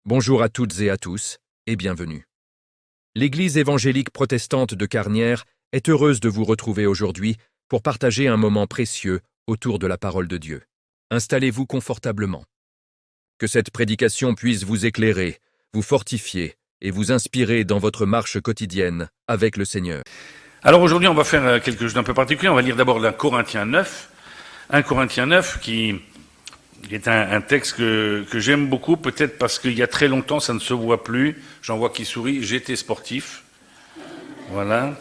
Bonjour à toutes et à tous, et bienvenue. L'Église évangélique protestante de Carnières est heureuse de vous retrouver aujourd'hui pour partager un moment précieux autour de la parole de Dieu. Installez-vous confortablement. Que cette prédication puisse vous éclairer, vous fortifier et vous inspirer dans votre marche quotidienne avec le Seigneur. Alors aujourd'hui, on va faire quelque chose d'un peu particulier. On va lire d'abord 1 Corinthiens 9. 1 Corinthiens 9 qui est un texte que j'aime beaucoup, peut-être parce qu'il y a très longtemps, ça ne se voit plus. J'en vois qui sourit. J'étais sportif. Voilà.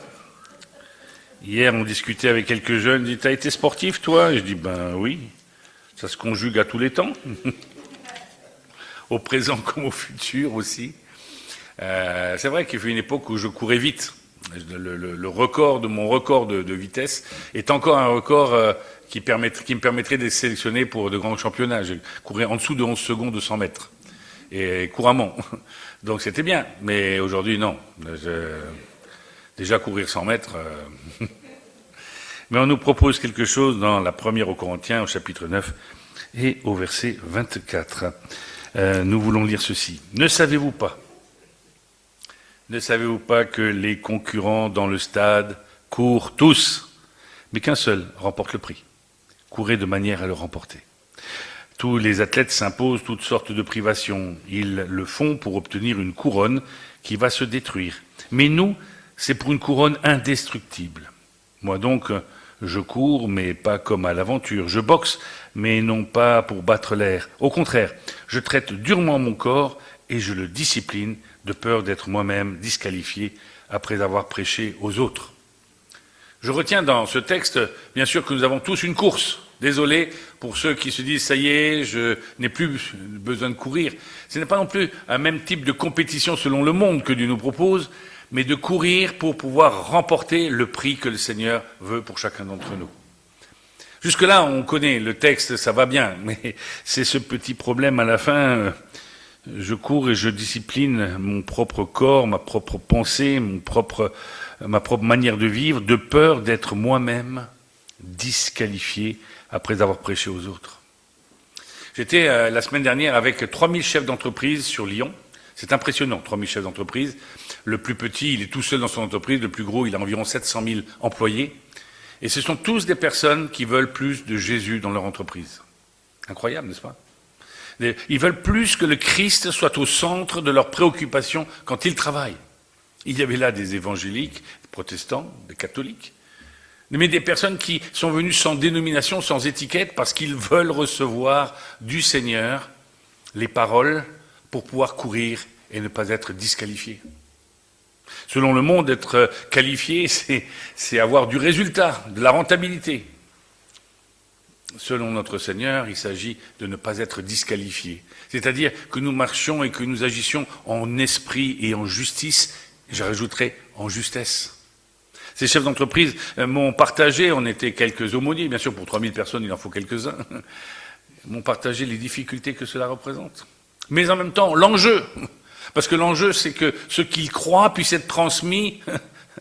Hier, on discutait avec quelques jeunes. Ils disent, t'as été sportif, toi? Et je dis, ben oui. Ça se conjugue à tous les temps. Au présent comme au futur aussi. C'est vrai qu'il y a eu une époque où je courais vite. Le record de mon record de vitesse est encore un record qui me permettrait d'être sélectionné pour de grands championnats. J'ai couru en dessous de 11 secondes de 100 mètres. Et couramment. Donc c'était bien. Mais aujourd'hui, non. Déjà courir 100 mètres. Mais on nous propose quelque chose dans la première aux Corinthiens, au chapitre 9 et au verset 24. Nous voulons lire ceci. Ne savez-vous pas que les concurrents dans le stade courent tous, mais qu'un seul remporte le prix? Courez de manière à le remporter. Tous les athlètes s'imposent toutes sortes de privations. Ils le font pour obtenir une couronne qui va se détruire. Mais nous, c'est pour une couronne indestructible. Moi donc, je cours, mais pas comme à l'aventure. Je boxe, mais non pas pour battre l'air. Au contraire, je traite durement mon corps et je le discipline de peur d'être moi-même disqualifié après avoir prêché aux autres. Je retiens dans ce texte, bien sûr, que nous avons tous une course. Désolé pour ceux qui se disent, ça y est, je n'ai plus besoin de courir. Ce n'est pas non plus un même type de compétition selon le monde que Dieu nous propose, mais de courir pour pouvoir remporter le prix que le Seigneur veut pour chacun d'entre nous. Jusque-là, on connaît le texte, ça va bien, mais c'est ce petit problème à la fin. Je cours et je discipline mon propre corps, ma propre pensée, ma propre manière de vivre, de peur d'être moi-même disqualifié après avoir prêché aux autres. J'étais la semaine dernière avec 3000 chefs d'entreprise sur Lyon. C'est impressionnant, 3000 chefs d'entreprise. Le plus petit, il est tout seul dans son entreprise. Le plus gros, il a environ 700 000 employés. Et ce sont tous des personnes qui veulent plus de Jésus dans leur entreprise. Incroyable, n'est-ce pas? Ils veulent plus que le Christ soit au centre de leurs préoccupations quand ils travaillent. Il y avait là des évangéliques, des protestants, des catholiques, mais des personnes qui sont venues sans dénomination, sans étiquette, parce qu'ils veulent recevoir du Seigneur les paroles pour pouvoir courir et ne pas être disqualifiés. Selon le monde, être qualifié, c'est avoir du résultat, de la rentabilité. Selon notre Seigneur, il s'agit de ne pas être disqualifié. C'est-à-dire que nous marchions et que nous agissions en esprit et en justice, je rajouterai en justesse. Ces chefs d'entreprise m'ont partagé, on était quelques aumôniers, bien sûr pour 3000 personnes il en faut quelques-uns, m'ont partagé les difficultés que cela représente. Mais en même temps, l'enjeu, parce que l'enjeu c'est que ce qu'ils croient puisse être transmis,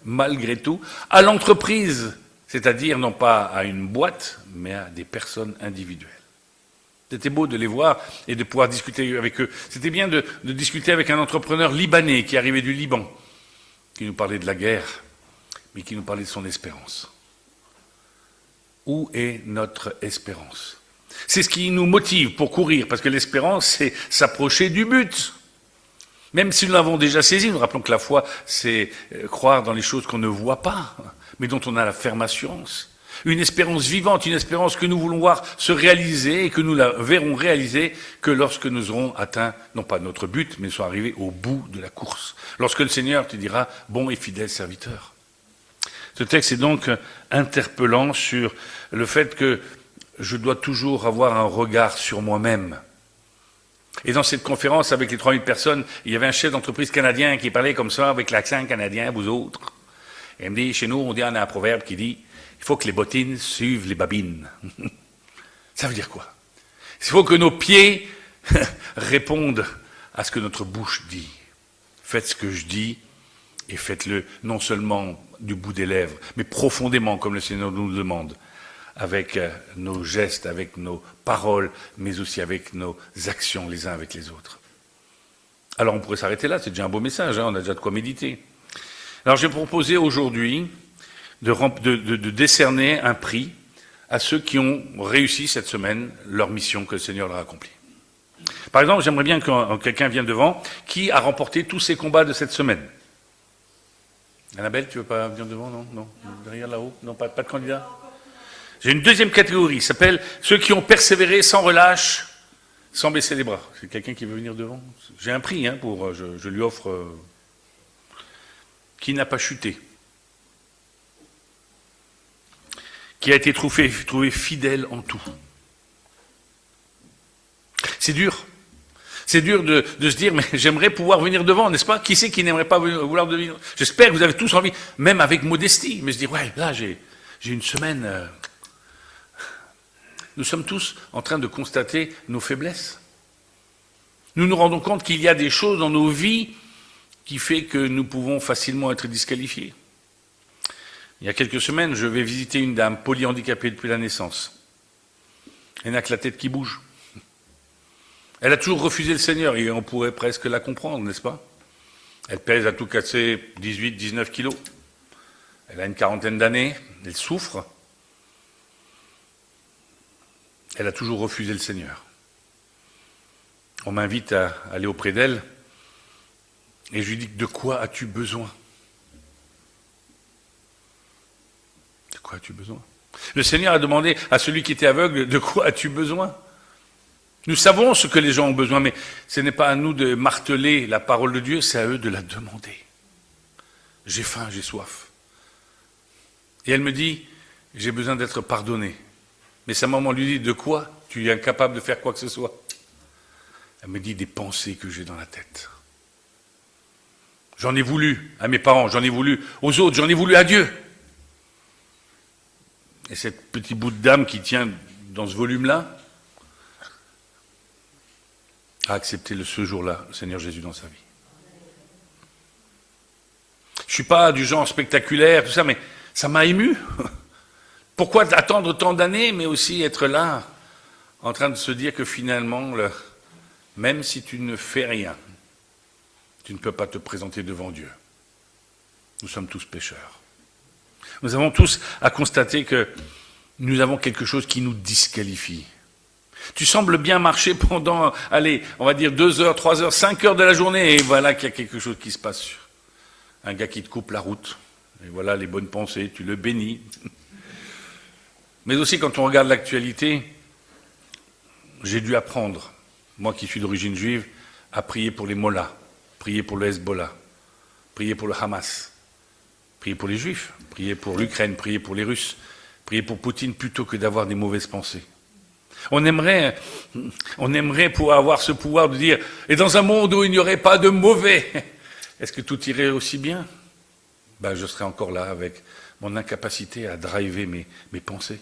malgré tout, à l'entreprise, c'est-à-dire non pas à une boîte, mais à des personnes individuelles. C'était beau de les voir et de pouvoir discuter avec eux. C'était bien de discuter avec un entrepreneur libanais qui arrivait du Liban, qui nous parlait de la guerre, mais qui nous parlait de son espérance. Où est notre espérance? C'est ce qui nous motive pour courir, parce que l'espérance, c'est s'approcher du but. Même si nous l'avons déjà saisi, nous rappelons que la foi, c'est croire dans les choses qu'on ne voit pas, mais dont on a la ferme assurance. Une espérance vivante, une espérance que nous voulons voir se réaliser et que nous la verrons réaliser que lorsque nous aurons atteint, non pas notre but, mais nous serons arrivés au bout de la course. Lorsque le Seigneur te dira, bon et fidèle serviteur. Ce texte est donc interpellant sur le fait que je dois toujours avoir un regard sur moi-même. Et dans cette conférence avec les 3000 personnes, il y avait un chef d'entreprise canadien qui parlait comme ça, avec l'accent canadien, vous autres. Et il me dit, chez nous, on a un proverbe qui dit, il faut que les bottines suivent les babines. Ça veut dire quoi? Il faut que nos pieds répondent à ce que notre bouche dit. Faites ce que je dis et faites-le non seulement du bout des lèvres, mais profondément, comme le Seigneur nous demande, avec nos gestes, avec nos paroles, mais aussi avec nos actions les uns avec les autres. Alors on pourrait s'arrêter là, c'est déjà un beau message, hein, on a déjà de quoi méditer. Alors j'ai proposé aujourd'hui de décerner un prix à ceux qui ont réussi cette semaine leur mission que le Seigneur leur a accomplie. Par exemple, j'aimerais bien que quelqu'un vienne devant, qui a remporté tous ces combats de cette semaine. Annabelle, tu veux pas venir devant, non? Non. Derrière là-haut? Non, pas de candidat? J'ai une deuxième catégorie, ça s'appelle ceux qui ont persévéré sans relâche, sans baisser les bras. C'est quelqu'un qui veut venir devant? J'ai un prix, hein, je lui offre... qui n'a pas chuté, qui a été trouvé fidèle en tout. C'est dur. C'est dur de se dire, mais j'aimerais pouvoir venir devant, n'est-ce pas? Qui c'est qui n'aimerait pas vouloir venir? J'espère que vous avez tous envie, même avec modestie, mais se dire, ouais, là, j'ai une semaine... Nous sommes tous en train de constater nos faiblesses. Nous nous rendons compte qu'il y a des choses dans nos vies qui fait que nous pouvons facilement être disqualifiés. Il y a quelques semaines, je vais visiter une dame polyhandicapée depuis la naissance. Elle n'a que la tête qui bouge. Elle a toujours refusé le Seigneur, et on pourrait presque la comprendre, n'est-ce pas? Elle pèse à tout casser 18, 19 kilos. Elle a une quarantaine d'années, elle souffre. Elle a toujours refusé le Seigneur. On m'invite à aller auprès d'elle, et je lui dis, de quoi as-tu besoin? De quoi as-tu besoin? Le Seigneur a demandé à celui qui était aveugle, de quoi as-tu besoin? Nous savons ce que les gens ont besoin, mais ce n'est pas à nous de marteler la parole de Dieu, c'est à eux de la demander. J'ai faim, j'ai soif. Et elle me dit, j'ai besoin d'être pardonnée. Mais sa maman lui dit, de quoi? Tu es incapable de faire quoi que ce soit. Elle me dit des pensées que j'ai dans la tête. J'en ai voulu à mes parents, j'en ai voulu aux autres, j'en ai voulu à Dieu. Et cette petite bout de dame qui tient dans ce volume-là a accepté ce jour-là le Seigneur Jésus dans sa vie. Je ne suis pas du genre spectaculaire, tout ça, mais ça m'a ému. Pourquoi attendre tant d'années, mais aussi être là, en train de se dire que finalement, même si tu ne fais rien, tu ne peux pas te présenter devant Dieu. Nous sommes tous pécheurs. Nous avons tous à constater que nous avons quelque chose qui nous disqualifie. Tu sembles bien marcher pendant, allez, on va dire 2 heures, 3 heures, 5 heures de la journée, et voilà qu'il y a quelque chose qui se passe. Un gars qui te coupe la route, et voilà les bonnes pensées, tu le bénis. Mais aussi quand on regarde l'actualité, j'ai dû apprendre, moi qui suis d'origine juive, à prier pour les mollahs, prier pour le Hezbollah, prier pour le Hamas, prier pour les Juifs, prier pour l'Ukraine, prier pour les Russes, prier pour Poutine plutôt que d'avoir des mauvaises pensées. On aimerait pouvoir avoir ce pouvoir de dire « Et dans un monde où il n'y aurait pas de mauvais, est-ce que tout irait aussi bien ?» Ben, je serais encore là avec mon incapacité à driver mes pensées.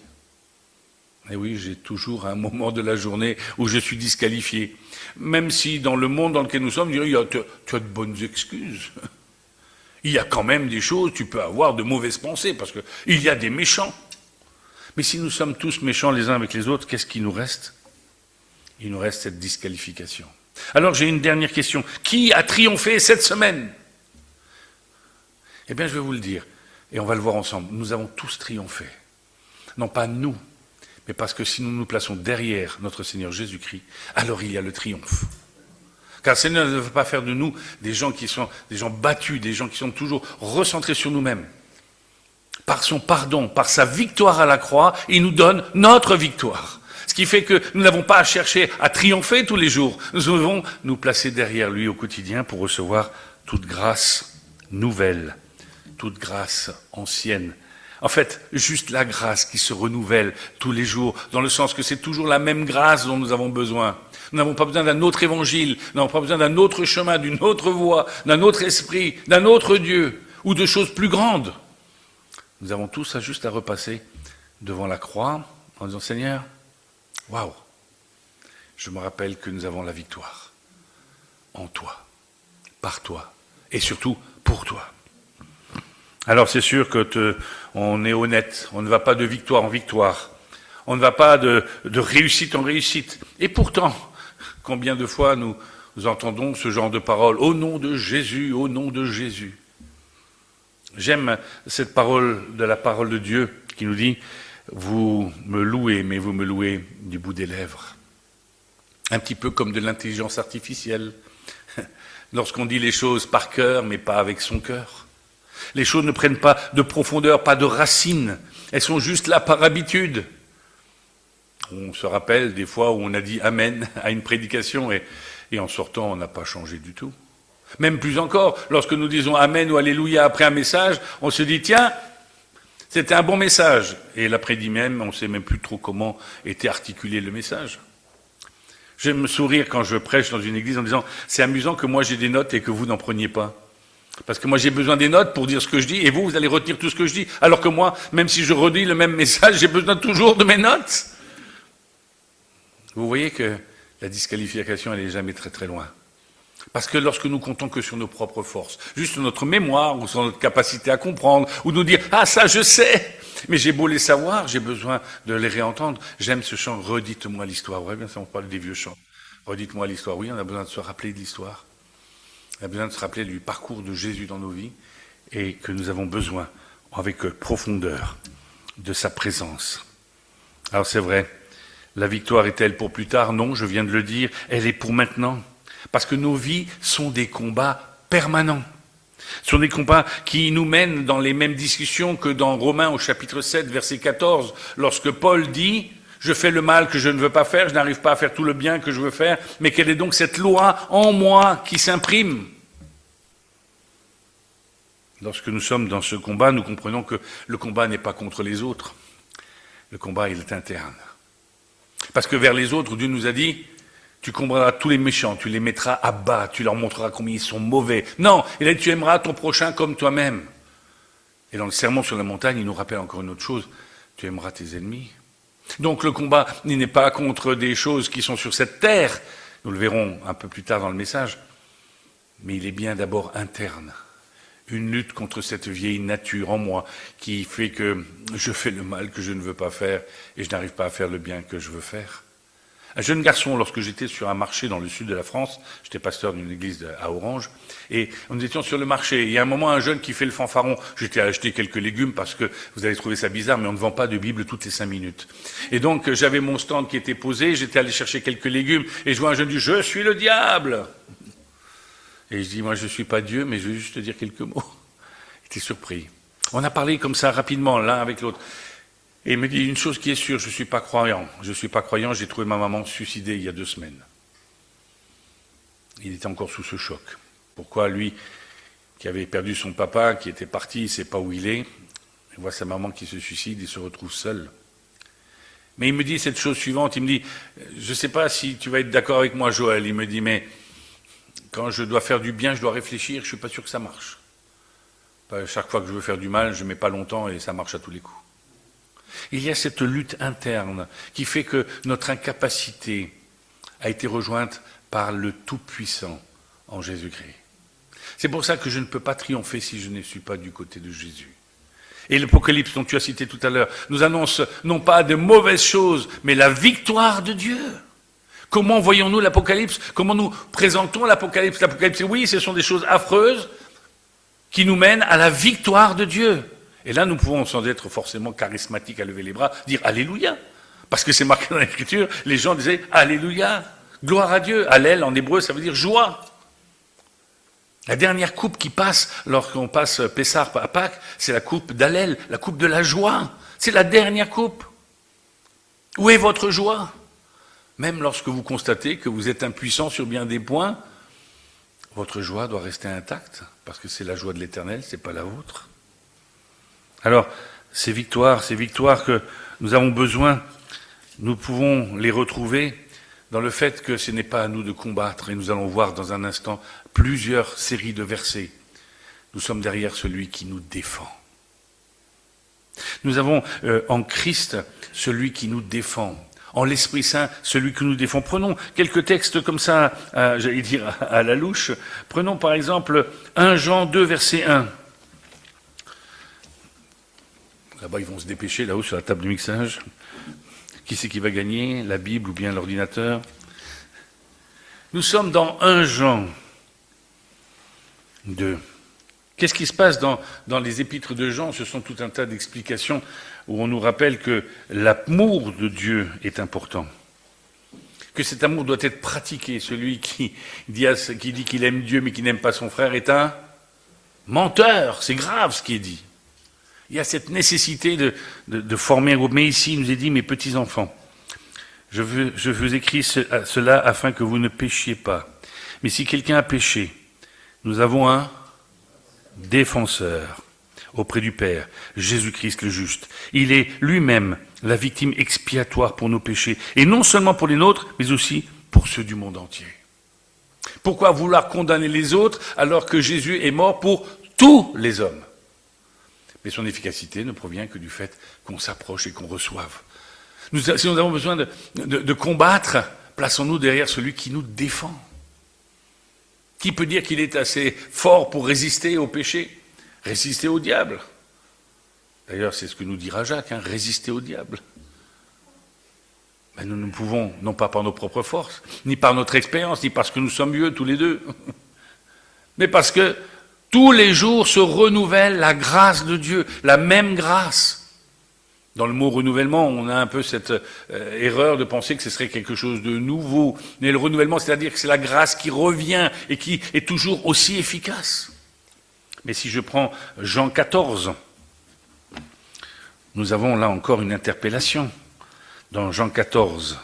Et oui, j'ai toujours un moment de la journée où je suis disqualifié. Même si dans le monde dans lequel nous sommes, tu as de bonnes excuses. Il y a quand même des choses, tu peux avoir de mauvaises pensées, parce qu'il y a des méchants. Mais si nous sommes tous méchants les uns avec les autres, qu'est-ce qui nous reste? Il nous reste cette disqualification. Alors j'ai une dernière question. Qui a triomphé cette semaine? Eh bien je vais vous le dire, et on va le voir ensemble. Nous avons tous triomphé. Non pas nous, mais parce que si nous nous plaçons derrière notre Seigneur Jésus-Christ, alors il y a le triomphe. Car le Seigneur ne veut pas faire de nous des gens qui sont des gens battus, des gens qui sont toujours recentrés sur nous-mêmes. Par son pardon, par sa victoire à la croix, il nous donne notre victoire. Ce qui fait que nous n'avons pas à chercher à triompher tous les jours. Nous devons nous placer derrière lui au quotidien pour recevoir toute grâce nouvelle, toute grâce ancienne. En fait, juste la grâce qui se renouvelle tous les jours, dans le sens que c'est toujours la même grâce dont nous avons besoin. Nous n'avons pas besoin d'un autre évangile, nous n'avons pas besoin d'un autre chemin, d'une autre voie, d'un autre esprit, d'un autre Dieu, ou de choses plus grandes. Nous avons tous juste à repasser devant la croix en disant « Seigneur, waouh, je me rappelle que nous avons la victoire en toi, par toi, et surtout pour toi. » Alors c'est sûr que on est honnête, on ne va pas de victoire en victoire, on ne va pas de réussite en réussite. Et pourtant, combien de fois nous nous entendons ce genre de paroles. Au nom de Jésus, au nom de Jésus. J'aime cette parole de la parole de Dieu qui nous dit « Vous me louez, mais vous me louez du bout des lèvres ». Un petit peu comme de l'intelligence artificielle. Lorsqu'on dit les choses par cœur, mais pas avec son cœur. Les choses ne prennent pas de profondeur, pas de racines. Elles sont juste là par habitude. On se rappelle des fois où on a dit « Amen » à une prédication et en sortant, on n'a pas changé du tout. Même plus encore, lorsque nous disons Amen ou Alléluia après un message, on se dit tiens, c'était un bon message. Et l'après-midi même, on ne sait même plus trop comment était articulé le message. J'aime me sourire quand je prêche dans une église en disant c'est amusant que moi j'ai des notes et que vous n'en preniez pas. Parce que moi j'ai besoin des notes pour dire ce que je dis et vous allez retenir tout ce que je dis. Alors que moi, même si je redis le même message, j'ai besoin toujours de mes notes. Vous voyez que la disqualification, elle n'est jamais très très loin. Parce que lorsque nous comptons que sur nos propres forces, juste sur notre mémoire ou sur notre capacité à comprendre, ou nous dire « Ah, ça je sais !» Mais j'ai beau les savoir, j'ai besoin de les réentendre. J'aime ce chant « Redites-moi l'histoire ». Vous voyez bien, ça on parle des vieux chants. « Redites-moi l'histoire ». Oui, on a besoin de se rappeler de l'histoire. On a besoin de se rappeler du parcours de Jésus dans nos vies et que nous avons besoin, avec profondeur, de sa présence. Alors c'est vrai, la victoire est-elle pour plus tard? Non, je viens de le dire, elle est pour maintenant. Parce que nos vies sont des combats permanents. Ce sont des combats qui nous mènent dans les mêmes discussions que dans Romains au chapitre 7, verset 14, lorsque Paul dit « Je fais le mal que je ne veux pas faire, je n'arrive pas à faire tout le bien que je veux faire, mais quelle est donc cette loi en moi qui s'imprime ?» Lorsque nous sommes dans ce combat, nous comprenons que le combat n'est pas contre les autres. Le combat, il est interne. Parce que vers les autres, Dieu nous a dit « Tu combattras tous les méchants, tu les mettras à bas, tu leur montreras combien ils sont mauvais. » Non, il a dit « Tu aimeras ton prochain comme toi-même. » Et dans le sermon sur la montagne, il nous rappelle encore une autre chose « Tu aimeras tes ennemis. » Donc le combat, il n'est pas contre des choses qui sont sur cette terre, nous le verrons un peu plus tard dans le message, mais il est bien d'abord interne. Une lutte contre cette vieille nature en moi qui fait que je fais le mal que je ne veux pas faire et je n'arrive pas à faire le bien que je veux faire. Un jeune garçon, lorsque j'étais sur un marché dans le sud de la France, j'étais pasteur d'une église à Orange, et nous étions sur le marché. Il y a un moment, un jeune qui fait le fanfaron. J'étais à acheter quelques légumes parce que vous allez trouver ça bizarre, mais on ne vend pas de Bible toutes les 5 minutes. Et donc, j'avais mon stand qui était posé, j'étais allé chercher quelques légumes, et je vois un jeune dire « Je suis le diable !» Et je dis « Moi, je ne suis pas Dieu, mais je vais juste te dire quelques mots. » Il était surpris. On a parlé comme ça rapidement, l'un avec l'autre. Et il me dit une chose qui est sûre, je ne suis pas croyant. Je ne suis pas croyant, j'ai trouvé ma maman suicidée il y a 2 semaines. Il était encore sous ce choc. Pourquoi lui, qui avait perdu son papa, qui était parti, il ne sait pas où il est, il voit sa maman qui se suicide, il se retrouve seul. Mais il me dit cette chose suivante, il me dit, je ne sais pas si tu vas être d'accord avec moi Joël, il me dit, mais quand je dois faire du bien, je dois réfléchir, je ne suis pas sûr que ça marche. Chaque fois que je veux faire du mal, je ne mets pas longtemps et ça marche à tous les coups. Il y a cette lutte interne qui fait que notre incapacité a été rejointe par le Tout-Puissant en Jésus-Christ. C'est pour ça que je ne peux pas triompher si je ne suis pas du côté de Jésus. Et l'Apocalypse dont tu as cité tout à l'heure nous annonce non pas de mauvaises choses, mais la victoire de Dieu. Comment voyons-nous l'Apocalypse? Comment nous présentons l'Apocalypse? L'Apocalypse, oui, ce sont des choses affreuses qui nous mènent à la victoire de Dieu. Et là, nous pouvons, sans être forcément charismatiques à lever les bras, dire « Alléluia ». Parce que c'est marqué dans l'Écriture, les gens disaient « Alléluia ». Gloire à Dieu. Hallel, en hébreu, ça veut dire joie. La dernière coupe qui passe, lorsqu'on passe Pessah à Pâques, c'est la coupe d'Hallel, la coupe de la joie. C'est la dernière coupe. Où est votre joie? Même lorsque vous constatez que vous êtes impuissant sur bien des points, votre joie doit rester intacte, parce que c'est la joie de l'Éternel, c'est pas la vôtre. Alors, ces victoires que nous avons besoin, nous pouvons les retrouver dans le fait que ce n'est pas à nous de combattre, et nous allons voir dans un instant plusieurs séries de versets. Nous sommes derrière celui qui nous défend. Nous avons en Christ celui qui nous défend. En l'Esprit Saint, celui qui nous défend. Prenons quelques textes comme ça, j'allais dire à la louche. Prenons par exemple 1 Jean 2, verset 1. Là-bas, ils vont se dépêcher, là-haut, sur la table de mixage. Qui c'est qui va gagner, la Bible ou bien l'ordinateur? Nous sommes dans 1 Jean 2. Qu'est-ce qui se passe dans les épîtres de Jean? Ce sont tout un tas d'explications où on nous rappelle que l'amour de Dieu est important. Que cet amour doit être pratiqué. Celui qui dit qu'il aime Dieu mais qui n'aime pas son frère est un menteur. C'est grave ce qui est dit. Il y a cette nécessité de former un groupe. Mais ici, il nous est dit, mes petits enfants, je vous écris cela afin que vous ne péchiez pas. Mais si quelqu'un a péché, nous avons un défenseur auprès du Père, Jésus-Christ le juste. Il est lui-même la victime expiatoire pour nos péchés, et non seulement pour les nôtres, mais aussi pour ceux du monde entier. Pourquoi vouloir condamner les autres alors que Jésus est mort pour tous les hommes? Mais son efficacité ne provient que du fait qu'on s'approche et qu'on reçoive. Si nous avons besoin de combattre, plaçons-nous derrière celui qui nous défend. Qui peut dire qu'il est assez fort pour résister au péché, résister au diable? D'ailleurs, c'est ce que nous dira Jacques, résister au diable. Mais nous ne pouvons, non pas par nos propres forces, ni par notre expérience, ni parce que nous sommes vieux tous les deux, mais parce que tous les jours se renouvelle la grâce de Dieu, la même grâce. Dans le mot renouvellement, on a un peu cette erreur de penser que ce serait quelque chose de nouveau. Mais le renouvellement, c'est-à-dire que c'est la grâce qui revient et qui est toujours aussi efficace. Mais si je prends Jean 14, nous avons là encore une interpellation. Dans Jean 14,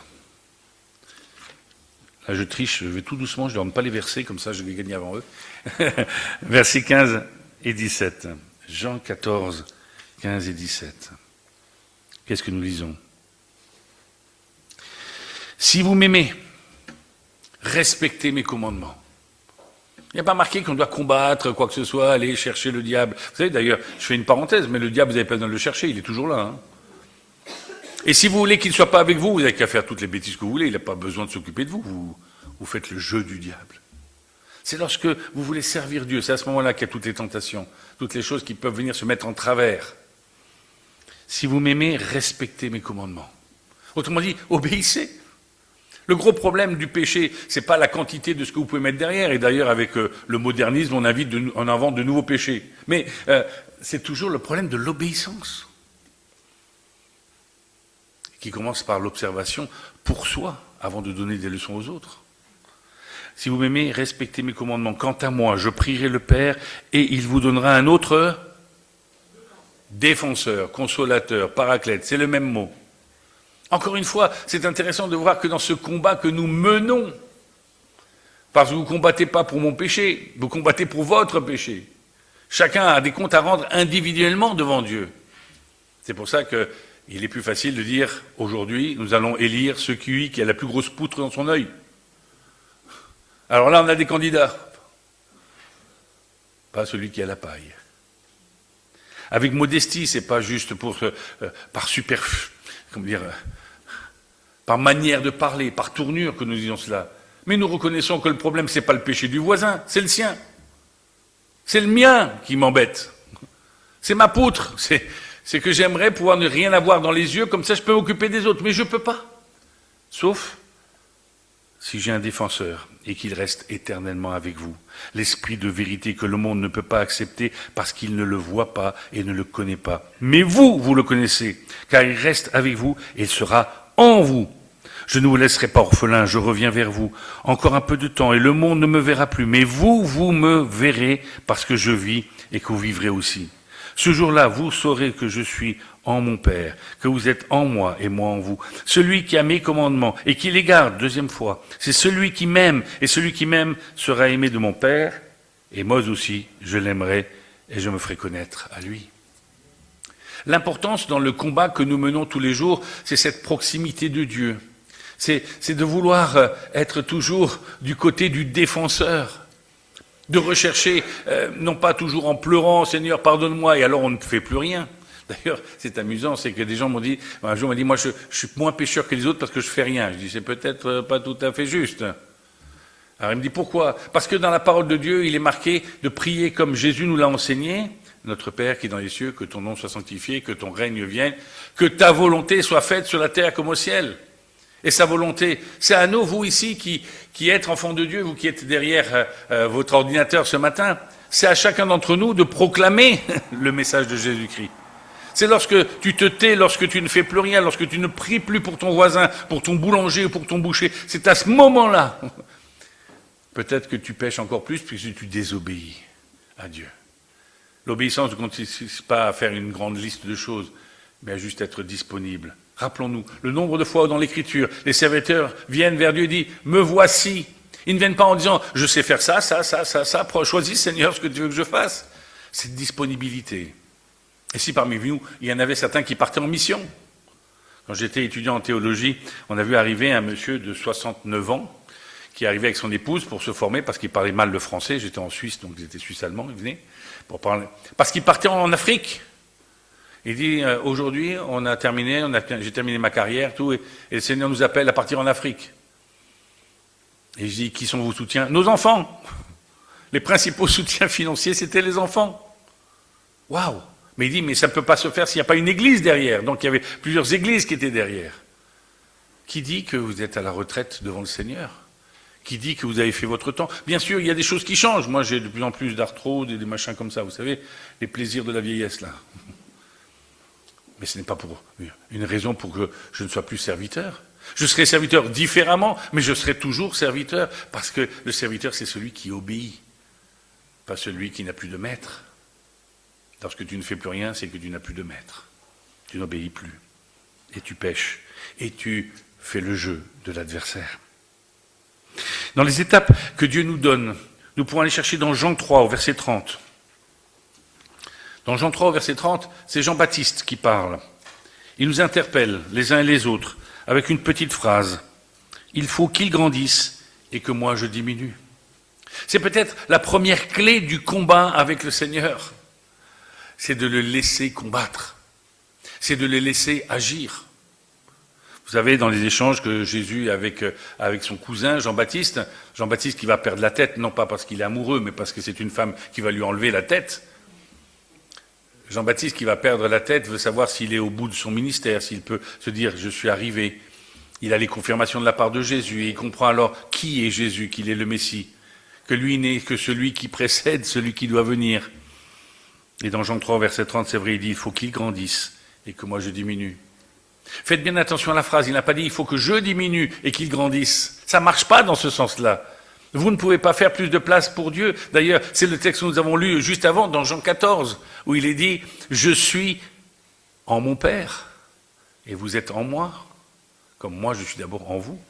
là je triche, je vais tout doucement, je ne donne pas les versets, comme ça je vais gagner avant eux. Versets 15 et 17. Jean 14, 15 et 17. Qu'est-ce que nous lisons? Si vous m'aimez, respectez mes commandements. Il n'y a pas marqué qu'on doit combattre quoi que ce soit, aller chercher le diable. Vous savez d'ailleurs, je fais une parenthèse, mais le diable, vous n'avez pas besoin de le chercher, il est toujours là. Et si vous voulez qu'il ne soit pas avec vous, vous n'avez qu'à faire toutes les bêtises que vous voulez, il n'a pas besoin de s'occuper de vous. Vous faites le jeu du diable. C'est lorsque vous voulez servir Dieu, c'est à ce moment-là qu'il y a toutes les tentations, toutes les choses qui peuvent venir se mettre en travers. Si vous m'aimez, respectez mes commandements. Autrement dit, obéissez. Le gros problème du péché, c'est pas la quantité de ce que vous pouvez mettre derrière. Et d'ailleurs, avec le modernisme, on invente de nouveaux péchés. Mais c'est toujours le problème de l'obéissance, qui commence par l'observation pour soi, avant de donner des leçons aux autres. Si vous m'aimez, respectez mes commandements. Quant à moi, je prierai le Père, et il vous donnera un autre défenseur, consolateur, paraclète, c'est le même mot. Encore une fois, c'est intéressant de voir que dans ce combat que nous menons, parce que vous ne combattez pas pour mon péché, vous combattez pour votre péché. Chacun a des comptes à rendre individuellement devant Dieu. C'est pour ça qu'il est plus facile de dire, aujourd'hui, nous allons élire celui qui a la plus grosse poutre dans son œil. Alors là, on a des candidats. Pas celui qui a la paille. Avec modestie, c'est pas juste par manière de parler, par tournure que nous disons cela. Mais nous reconnaissons que le problème, c'est pas le péché du voisin, c'est le sien. C'est le mien qui m'embête. C'est ma poutre. C'est que j'aimerais pouvoir ne rien avoir dans les yeux, comme ça je peux m'occuper des autres. Mais je peux pas. Sauf si j'ai un défenseur et qu'il reste éternellement avec vous. L'esprit de vérité que le monde ne peut pas accepter parce qu'il ne le voit pas et ne le connaît pas. Mais vous le connaissez, car il reste avec vous et il sera en vous. Je ne vous laisserai pas orphelin, je reviens vers vous. Encore un peu de temps et le monde ne me verra plus. Mais vous me verrez parce que je vis et que vous vivrez aussi. Ce jour-là, vous saurez que je suis en mon Père, que vous êtes en moi et moi en vous. Celui qui a mes commandements et qui les garde, deuxième fois, c'est celui qui m'aime, et celui qui m'aime sera aimé de mon Père, et moi aussi, je l'aimerai et je me ferai connaître à lui. L'importance dans le combat que nous menons tous les jours, c'est cette proximité de Dieu. C'est de vouloir être toujours du côté du défenseur. De rechercher, non pas toujours en pleurant, Seigneur, pardonne-moi, et alors on ne fait plus rien. D'ailleurs, c'est amusant, c'est que des gens m'ont dit, un jour, on m'a dit, moi, je suis moins pécheur que les autres parce que je fais rien. Je dis, c'est peut-être pas tout à fait juste. Alors il me dit, pourquoi? Parce que dans la parole de Dieu, il est marqué de prier comme Jésus nous l'a enseigné. Notre Père qui est dans les cieux, que ton nom soit sanctifié, que ton règne vienne, que ta volonté soit faite sur la terre comme au ciel. Et sa volonté, c'est à nous, vous ici, qui êtes enfants de Dieu, vous qui êtes derrière votre ordinateur ce matin, c'est à chacun d'entre nous de proclamer le message de Jésus-Christ. C'est lorsque tu te tais, lorsque tu ne fais plus rien, lorsque tu ne pries plus pour ton voisin, pour ton boulanger ou pour ton boucher, c'est à ce moment-là, peut-être que tu pêches encore plus puisque tu désobéis à Dieu. L'obéissance ne consiste pas à faire une grande liste de choses, mais à juste être disponible. Rappelons-nous, le nombre de fois dans l'Écriture, les serviteurs viennent vers Dieu et disent « Me voici ». Ils ne viennent pas en disant « Je sais faire ça, choisis Seigneur ce que tu veux que je fasse ». C'est disponibilité. Et si parmi nous, il y en avait certains qui partaient en mission. Quand j'étais étudiant en théologie, on a vu arriver un monsieur de 69 ans qui arrivait avec son épouse pour se former parce qu'il parlait mal le français. J'étais en Suisse, donc j'étais suisse-allemand, il venait pour parler. Parce qu'il partait en Afrique. Il dit, aujourd'hui, j'ai terminé ma carrière, tout, et le Seigneur nous appelle à partir en Afrique. Et je dis, qui sont vos soutiens? Nos enfants. Les principaux soutiens financiers, c'était les enfants. Waouh! Mais il dit, mais ça ne peut pas se faire s'il n'y a pas une église derrière. Donc il y avait plusieurs églises qui étaient derrière. Qui dit que vous êtes à la retraite devant le Seigneur? Qui dit que vous avez fait votre temps? Bien sûr, il y a des choses qui changent. Moi, j'ai de plus en plus d'arthrose et des machins comme ça, vous savez, les plaisirs de la vieillesse, là. Mais ce n'est pas pour une raison pour que je ne sois plus serviteur. Je serai serviteur différemment, mais je serai toujours serviteur, parce que le serviteur, c'est celui qui obéit, pas celui qui n'a plus de maître. Lorsque tu ne fais plus rien, c'est que tu n'as plus de maître. Tu n'obéis plus. Et tu pèches. Et tu fais le jeu de l'adversaire. Dans les étapes que Dieu nous donne, nous pouvons aller chercher dans Jean 3, au verset 30. Dans Jean 3, au verset 30, c'est Jean-Baptiste qui parle. Il nous interpelle, les uns et les autres, avec une petite phrase. « Il faut qu'il grandisse et que moi je diminue. » C'est peut-être la première clé du combat avec le Seigneur. C'est de le laisser combattre. C'est de le laisser agir. Vous savez, dans les échanges que Jésus a avec son cousin Jean-Baptiste qui va perdre la tête, non pas parce qu'il est amoureux, mais parce que c'est une femme qui va lui enlever la tête. Jean-Baptiste qui va perdre la tête veut savoir s'il est au bout de son ministère, s'il peut se dire « je suis arrivé ». Il a les confirmations de la part de Jésus et il comprend alors qui est Jésus, qu'il est le Messie, que lui n'est que celui qui précède, celui qui doit venir. Et dans Jean 3, verset 30, c'est vrai, il dit « il faut qu'il grandisse et que moi je diminue ». Faites bien attention à la phrase, il n'a pas dit « il faut que je diminue et qu'il grandisse ». Ça ne marche pas dans ce sens-là. Vous ne pouvez pas faire plus de place pour Dieu. D'ailleurs, c'est le texte que nous avons lu juste avant, dans Jean 14, où il est dit « je suis en mon Père et vous êtes en moi, comme moi je suis d'abord en vous ».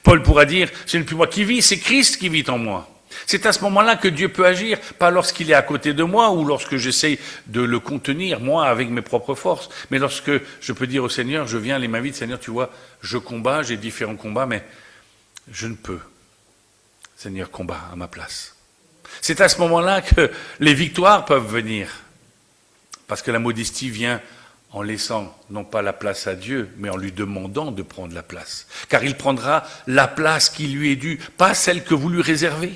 Paul pourra dire « ce n'est plus moi qui vis, c'est Christ qui vit en moi ». C'est à ce moment-là que Dieu peut agir, pas lorsqu'il est à côté de moi ou lorsque j'essaye de le contenir, moi, avec mes propres forces, mais lorsque je peux dire au Seigneur, je viens les mains vides, Seigneur, tu vois, je combats, j'ai différents combats, mais je ne peux. Seigneur, combat à ma place. C'est à ce moment-là que les victoires peuvent venir, parce que la modestie vient en laissant non pas la place à Dieu, mais en lui demandant de prendre la place. Car il prendra la place qui lui est due, pas celle que vous lui réservez.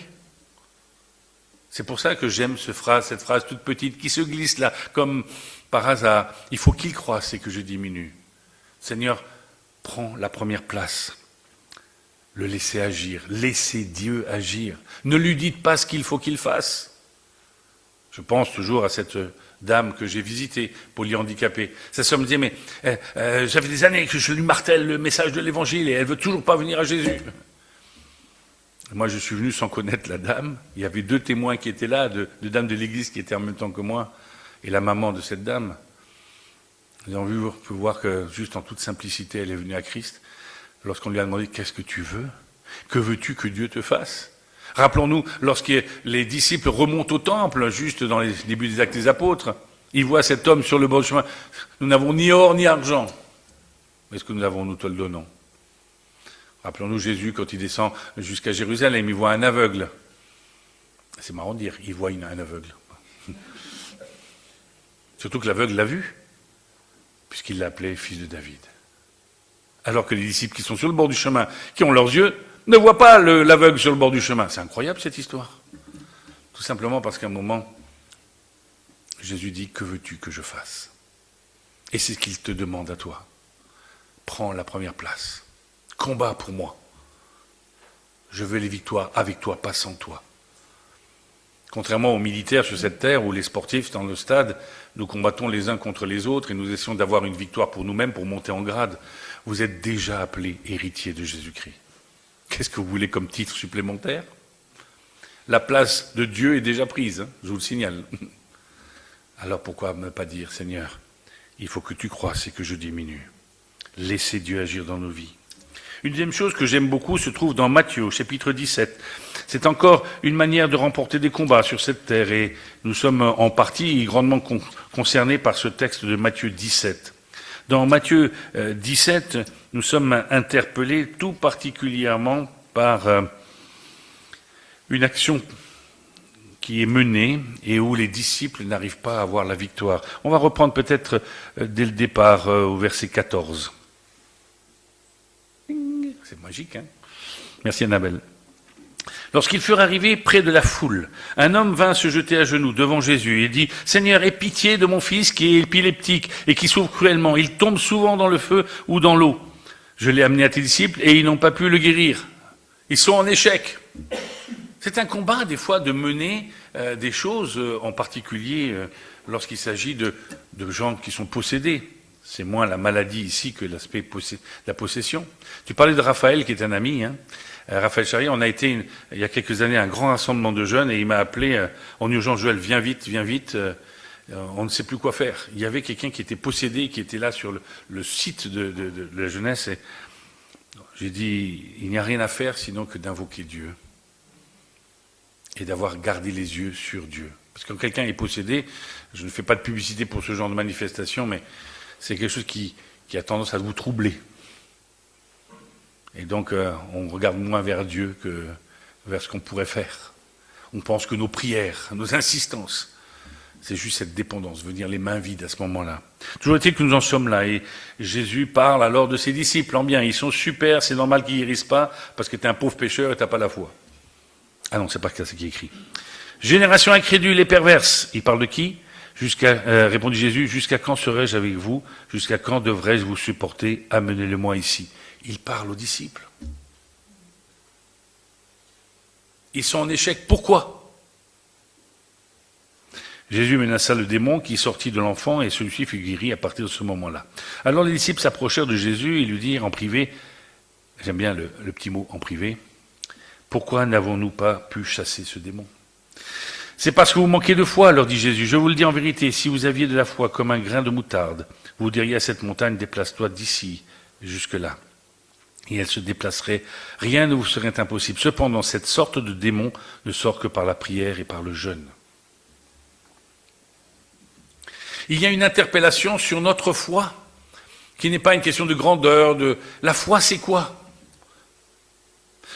C'est pour ça que j'aime cette phrase toute petite qui se glisse là, comme par hasard. Il faut qu'il croisse et que je diminue. Seigneur, prends la première place. Le laisser agir, laissez Dieu agir. Ne lui dites pas ce qu'il faut qu'il fasse. Je pense toujours à cette dame que j'ai visitée, polyhandicapée. Sa sœur me disait, mais ça fait des années que je lui martèle le message de l'évangile et elle veut toujours pas venir à Jésus. Moi, je suis venu sans connaître la dame. Il y avait 2 témoins qui étaient là, deux dames de l'église qui étaient en même temps que moi, et la maman de cette dame. Nous avons pu voir que, juste en toute simplicité, elle est venue à Christ. Lorsqu'on lui a demandé « Qu'est-ce que tu veux? Que veux-tu que Dieu te fasse ?» Rappelons-nous, lorsque les disciples remontent au temple, juste dans les débuts des Actes des Apôtres, ils voient cet homme sur le bord du chemin. « Nous n'avons ni or ni argent. Est-ce que nous avons, nous te le donnons ?» Rappelons-nous Jésus, quand il descend jusqu'à Jérusalem, il voit un aveugle. C'est marrant de dire, il voit un aveugle. Surtout que l'aveugle l'a vu, puisqu'il l'appelait fils de David. Alors que les disciples qui sont sur le bord du chemin, qui ont leurs yeux, ne voient pas l'aveugle sur le bord du chemin. C'est incroyable cette histoire. Tout simplement parce qu'à un moment, Jésus dit, que veux-tu que je fasse? Et c'est ce qu'il te demande à toi. Prends la première place. Combat pour moi. Je veux les victoires avec toi, pas sans toi. Contrairement aux militaires sur cette terre ou les sportifs dans le stade, nous combattons les uns contre les autres et nous essayons d'avoir une victoire pour nous-mêmes, pour monter en grade. Vous êtes déjà appelés héritiers de Jésus-Christ. Qu'est-ce que vous voulez comme titre supplémentaire? La place de Dieu est déjà prise, hein, je vous le signale. Alors pourquoi ne pas dire, Seigneur, il faut que tu croisses et que je diminue. Laissez Dieu agir dans nos vies. Une deuxième chose que j'aime beaucoup se trouve dans Matthieu, au chapitre 17. C'est encore une manière de remporter des combats sur cette terre et nous sommes en partie grandement concernés par ce texte de Matthieu 17. Dans Matthieu 17, nous sommes interpellés tout particulièrement par une action qui est menée et où les disciples n'arrivent pas à avoir la victoire. On va reprendre peut-être dès le départ au verset 14. C'est magique, hein? Merci Annabelle. Lorsqu'ils furent arrivés près de la foule, un homme vint se jeter à genoux devant Jésus et dit « Seigneur, aie pitié de mon fils qui est épileptique et qui souffre cruellement. Il tombe souvent dans le feu ou dans l'eau. Je l'ai amené à tes disciples et ils n'ont pas pu le guérir. Ils sont en échec. » C'est un combat des fois de mener des choses, en particulier lorsqu'il s'agit de gens qui sont possédés. C'est moins la maladie ici que l'aspect de la possession. Tu parlais de Raphaël, qui est un ami, hein. Raphaël Charrier, on a été, il y a quelques années, à un grand rassemblement de jeunes, et il m'a appelé en urgence, Joël, viens vite, on ne sait plus quoi faire. Il y avait quelqu'un qui était possédé, qui était là sur le site de la jeunesse, et j'ai dit, il n'y a rien à faire sinon que d'invoquer Dieu, et d'avoir gardé les yeux sur Dieu. Parce que quand quelqu'un est possédé, je ne fais pas de publicité pour ce genre de manifestation, mais c'est quelque chose qui a tendance à vous troubler. Et donc, on regarde moins vers Dieu que vers ce qu'on pourrait faire. On pense que nos prières, nos insistances, c'est juste cette dépendance, venir les mains vides à ce moment-là. Toujours est-il que nous en sommes là, et Jésus parle alors de ses disciples, en bien, ils sont super, c'est normal qu'ils guérissent pas, parce que tu es un pauvre pécheur et tu n'as pas la foi. Ah non, c'est pas ce qui est écrit. Génération incrédule et perverse, il parle de qui? Répondit Jésus, jusqu'à quand serai-je avec vous? Jusqu'à quand devrais-je vous supporter? Amenez-le-moi ici. Il parle aux disciples. Ils sont en échec. Pourquoi? Jésus menaça le démon qui sortit de l'enfant et celui-ci fut guéri à partir de ce moment-là. Alors les disciples s'approchèrent de Jésus et lui dirent en privé, j'aime bien le petit mot en privé, pourquoi n'avons-nous pas pu chasser ce démon? C'est parce que vous manquez de foi, leur dit Jésus. Je vous le dis en vérité, si vous aviez de la foi comme un grain de moutarde, vous diriez à cette montagne, déplace-toi d'ici jusque-là. Et elle se déplacerait, rien ne vous serait impossible. Cependant, cette sorte de démon ne sort que par la prière et par le jeûne. Il y a une interpellation sur notre foi, qui n'est pas une question de grandeur, La foi, c'est quoi?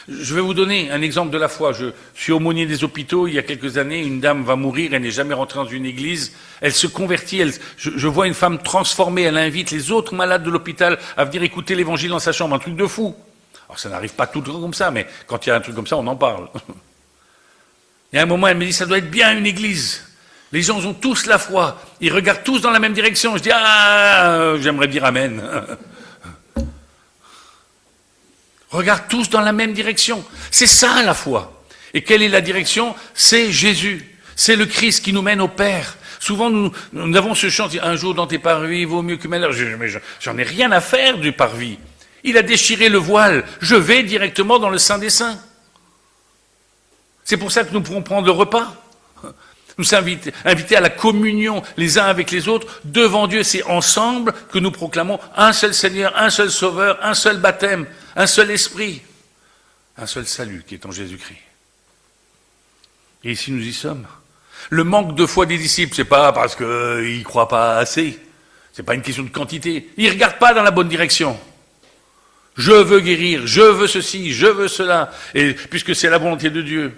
Je vais vous donner un exemple de la foi. Je suis aumônier des hôpitaux, il y a quelques années, une dame va mourir, elle n'est jamais rentrée dans une église, elle se convertit, je vois une femme transformée, elle invite les autres malades de l'hôpital à venir écouter l'évangile dans sa chambre, un truc de fou. Alors ça n'arrive pas tout le temps comme ça, mais quand il y a un truc comme ça, on en parle. Et à un moment, elle me dit, ça doit être bien une église. Les gens ont tous la foi, ils regardent tous dans la même direction. Je dis, j'aimerais dire amen. Regardent tous dans la même direction. C'est ça la foi. Et quelle est la direction? C'est Jésus. C'est le Christ qui nous mène au Père. Souvent, nous avons ce chant, un jour dans tes parvis vaut mieux que malheur. Mais j'en ai rien à faire du parvis. Il a déchiré le voile. Je vais directement dans le Saint des Saints. C'est pour ça que nous pourrons prendre le repas. Nous sommes invités à la communion les uns avec les autres devant Dieu. C'est ensemble que nous proclamons un seul Seigneur, un seul Sauveur, un seul baptême, un seul esprit, un seul salut qui est en Jésus-Christ. Et ici nous y sommes. Le manque de foi des disciples, c'est pas parce qu'ils ne croient pas assez. C'est pas une question de quantité. Ils ne regardent pas dans la bonne direction. Je veux guérir, je veux ceci, je veux cela. Et puisque c'est la volonté de Dieu.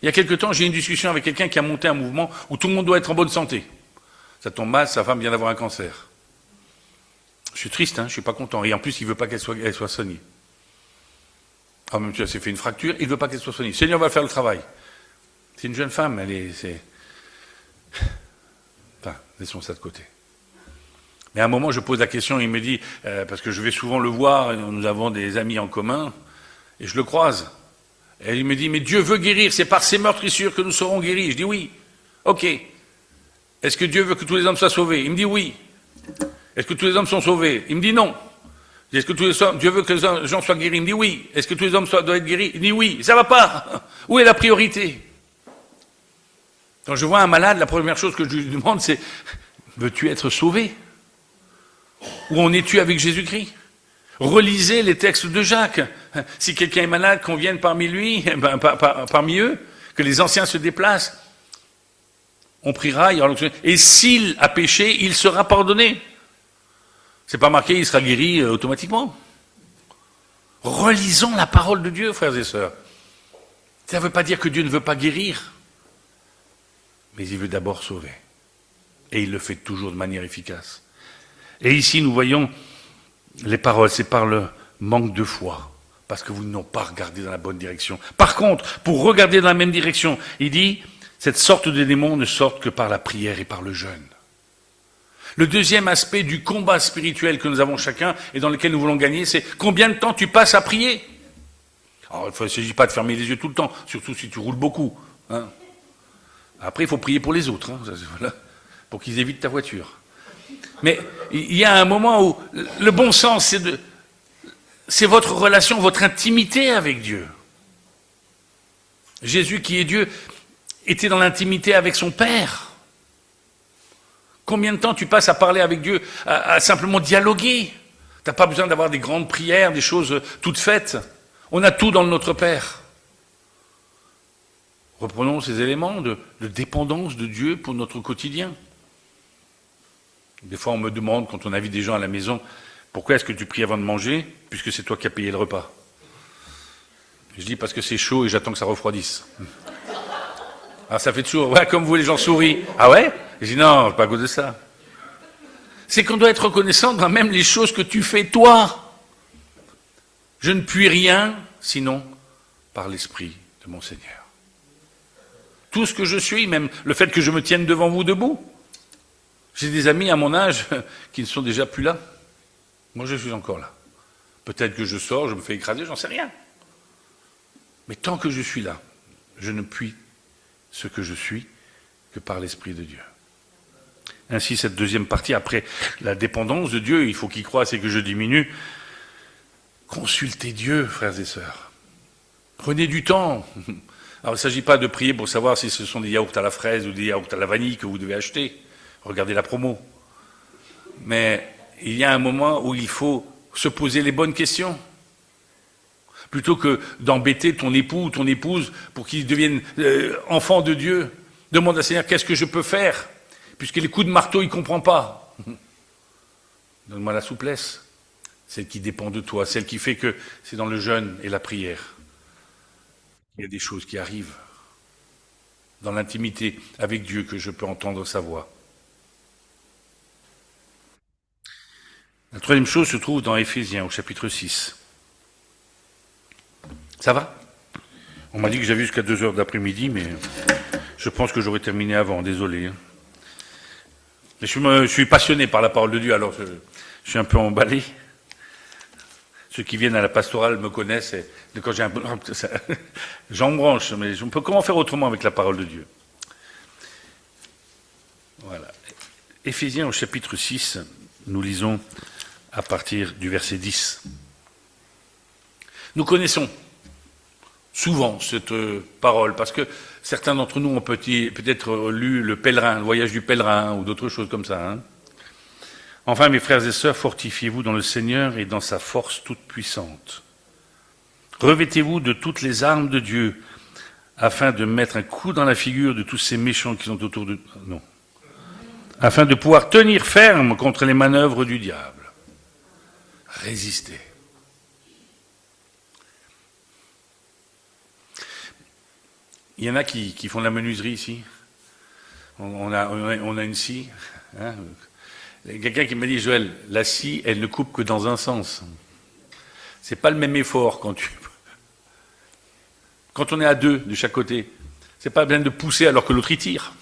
Il y a quelque temps, j'ai eu une discussion avec quelqu'un qui a monté un mouvement où tout le monde doit être en bonne santé. Ça tombe mal, sa femme vient d'avoir un cancer. Je suis triste, je suis pas content. Et en plus, il veut pas qu'elle soit soignée. Ah, même si elle s'est fait une fracture, il veut pas qu'elle soit soignée. Le Seigneur va faire le travail. C'est une jeune femme, Enfin, laissons ça de côté. Mais à un moment, je pose la question, il me dit, parce que je vais souvent le voir, nous avons des amis en commun, et je le croise. Et il me dit, mais Dieu veut guérir, c'est par ces meurtrissures que nous serons guéris. Je dis oui. Ok. Est-ce que Dieu veut que tous les hommes soient sauvés? Il me dit oui. Est-ce que tous les hommes sont sauvés? Il me dit non. Est-ce que Dieu veut que les gens soient guéris? Il me dit oui. Est-ce que tous les hommes doivent être guéris? Il me dit oui. Ça va pas. Où est la priorité? Quand je vois un malade, la première chose que je lui demande, c'est, veux-tu être sauvé? Où en es-tu avec Jésus-Christ? Relisez les textes de Jacques. Si quelqu'un est malade, qu'on vienne parmi lui, parmi eux, que les anciens se déplacent. On priera, il y aura l'onction. Et s'il a péché, il sera pardonné. C'est pas marqué, il sera guéri automatiquement. Relisons la parole de Dieu, frères et sœurs. Ça ne veut pas dire que Dieu ne veut pas guérir, mais il veut d'abord sauver. Et il le fait toujours de manière efficace. Et ici, nous voyons les paroles, c'est par le manque de foi, parce que vous n'ont pas regardé dans la bonne direction. Par contre, pour regarder dans la même direction, il dit, cette sorte de démons ne sortent que par la prière et par le jeûne. Le deuxième aspect du combat spirituel que nous avons chacun et dans lequel nous voulons gagner, c'est combien de temps tu passes à prier? Alors, il ne s'agit pas de fermer les yeux tout le temps, surtout si tu roules beaucoup. Hein. Après, il faut prier pour les autres, hein, voilà, pour qu'ils évitent ta voiture. Mais il y a un moment où le bon sens, c'est votre relation, votre intimité avec Dieu. Jésus, qui est Dieu, était dans l'intimité avec son Père. Combien de temps tu passes à parler avec Dieu, à simplement dialoguer? Tu n'as pas besoin d'avoir des grandes prières, des choses toutes faites. On a tout dans notre Père. Reprenons ces éléments de dépendance de Dieu pour notre quotidien. Des fois, on me demande, quand on invite des gens à la maison, pourquoi est-ce que tu pries avant de manger, puisque c'est toi qui as payé le repas? Je dis parce que c'est chaud et j'attends que ça refroidisse. Ah, ça fait toujours, ouais, comme vous, les gens sourient. Ah ouais? Je dis non, pas à cause de ça. C'est qu'on doit être reconnaissant dans même les choses que tu fais toi. Je ne puis rien, sinon par l'Esprit de mon Seigneur. Tout ce que je suis, même le fait que je me tienne devant vous debout. J'ai des amis à mon âge qui ne sont déjà plus là. Moi, je suis encore là. Peut-être que je sors, je me fais écraser, j'en sais rien. Mais tant que je suis là, je ne puis ce que je suis que par l'Esprit de Dieu. Ainsi, cette deuxième partie, après la dépendance de Dieu, il faut qu'il croisse et que je diminue. Consultez Dieu, frères et sœurs. Prenez du temps. Alors, il ne s'agit pas de prier pour savoir si ce sont des yaourts à la fraise ou des yaourts à la vanille que vous devez acheter. Regardez la promo. Mais il y a un moment où il faut se poser les bonnes questions. Plutôt que d'embêter ton époux ou ton épouse pour qu'il devienne enfant de Dieu, demande à Seigneur, qu'est-ce que je peux faire? Puisque les coups de marteau, il ne comprend pas. Donne-moi la souplesse, celle qui dépend de toi, celle qui fait que c'est dans le jeûne et la prière. Il y a des choses qui arrivent dans l'intimité avec Dieu que je peux entendre sa voix. La troisième chose se trouve dans Éphésiens, au chapitre 6. Ça va? On m'a dit que j'avais jusqu'à 2h d'après-midi, mais je pense que j'aurais terminé avant, désolé. Mais je suis passionné par la parole de Dieu, alors je suis un peu emballé. Ceux qui viennent à la pastorale me connaissent, et quand j'ai un peu... J'en branche, mais comment faire autrement avec la parole de Dieu? Voilà. Éphésiens au chapitre 6, nous lisons à partir du verset 10. Nous connaissons souvent cette parole, parce que certains d'entre nous ont peut-être lu Le Pèlerin, Le Voyage du Pèlerin, ou d'autres choses comme ça. Hein. Enfin, mes frères et sœurs, fortifiez-vous dans le Seigneur et dans sa force toute puissante. Revêtez-vous de toutes les armes de Dieu, afin de mettre un coup dans la figure de tous ces méchants qui sont autour de... Non. Afin de pouvoir tenir ferme contre les manœuvres du diable. Résistez. Il y en a qui font de la menuiserie ici. On a une scie. Hein. Quelqu'un qui m'a dit, Joël, la scie, elle ne coupe que dans un sens. C'est pas le même effort quand on est à deux de chaque côté. C'est pas bien de pousser alors que l'autre y tire.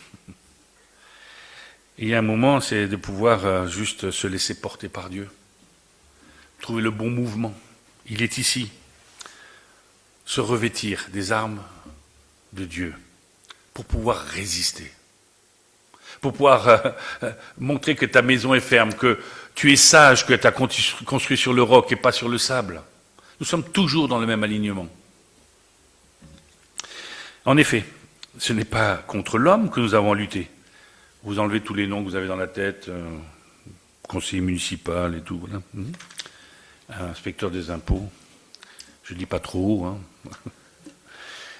Et il y a un moment, c'est de pouvoir juste se laisser porter par Dieu. Trouver le bon mouvement. Il est ici. Se revêtir des armes de Dieu pour pouvoir résister. Pour pouvoir montrer que ta maison est ferme, que tu es sage, que tu as construit sur le roc et pas sur le sable. Nous sommes toujours dans le même alignement. En effet, ce n'est pas contre l'homme que nous avons lutté. Vous enlevez tous les noms que vous avez dans la tête, conseiller municipal et tout, voilà. Inspecteur des impôts, je ne dis pas trop, hein.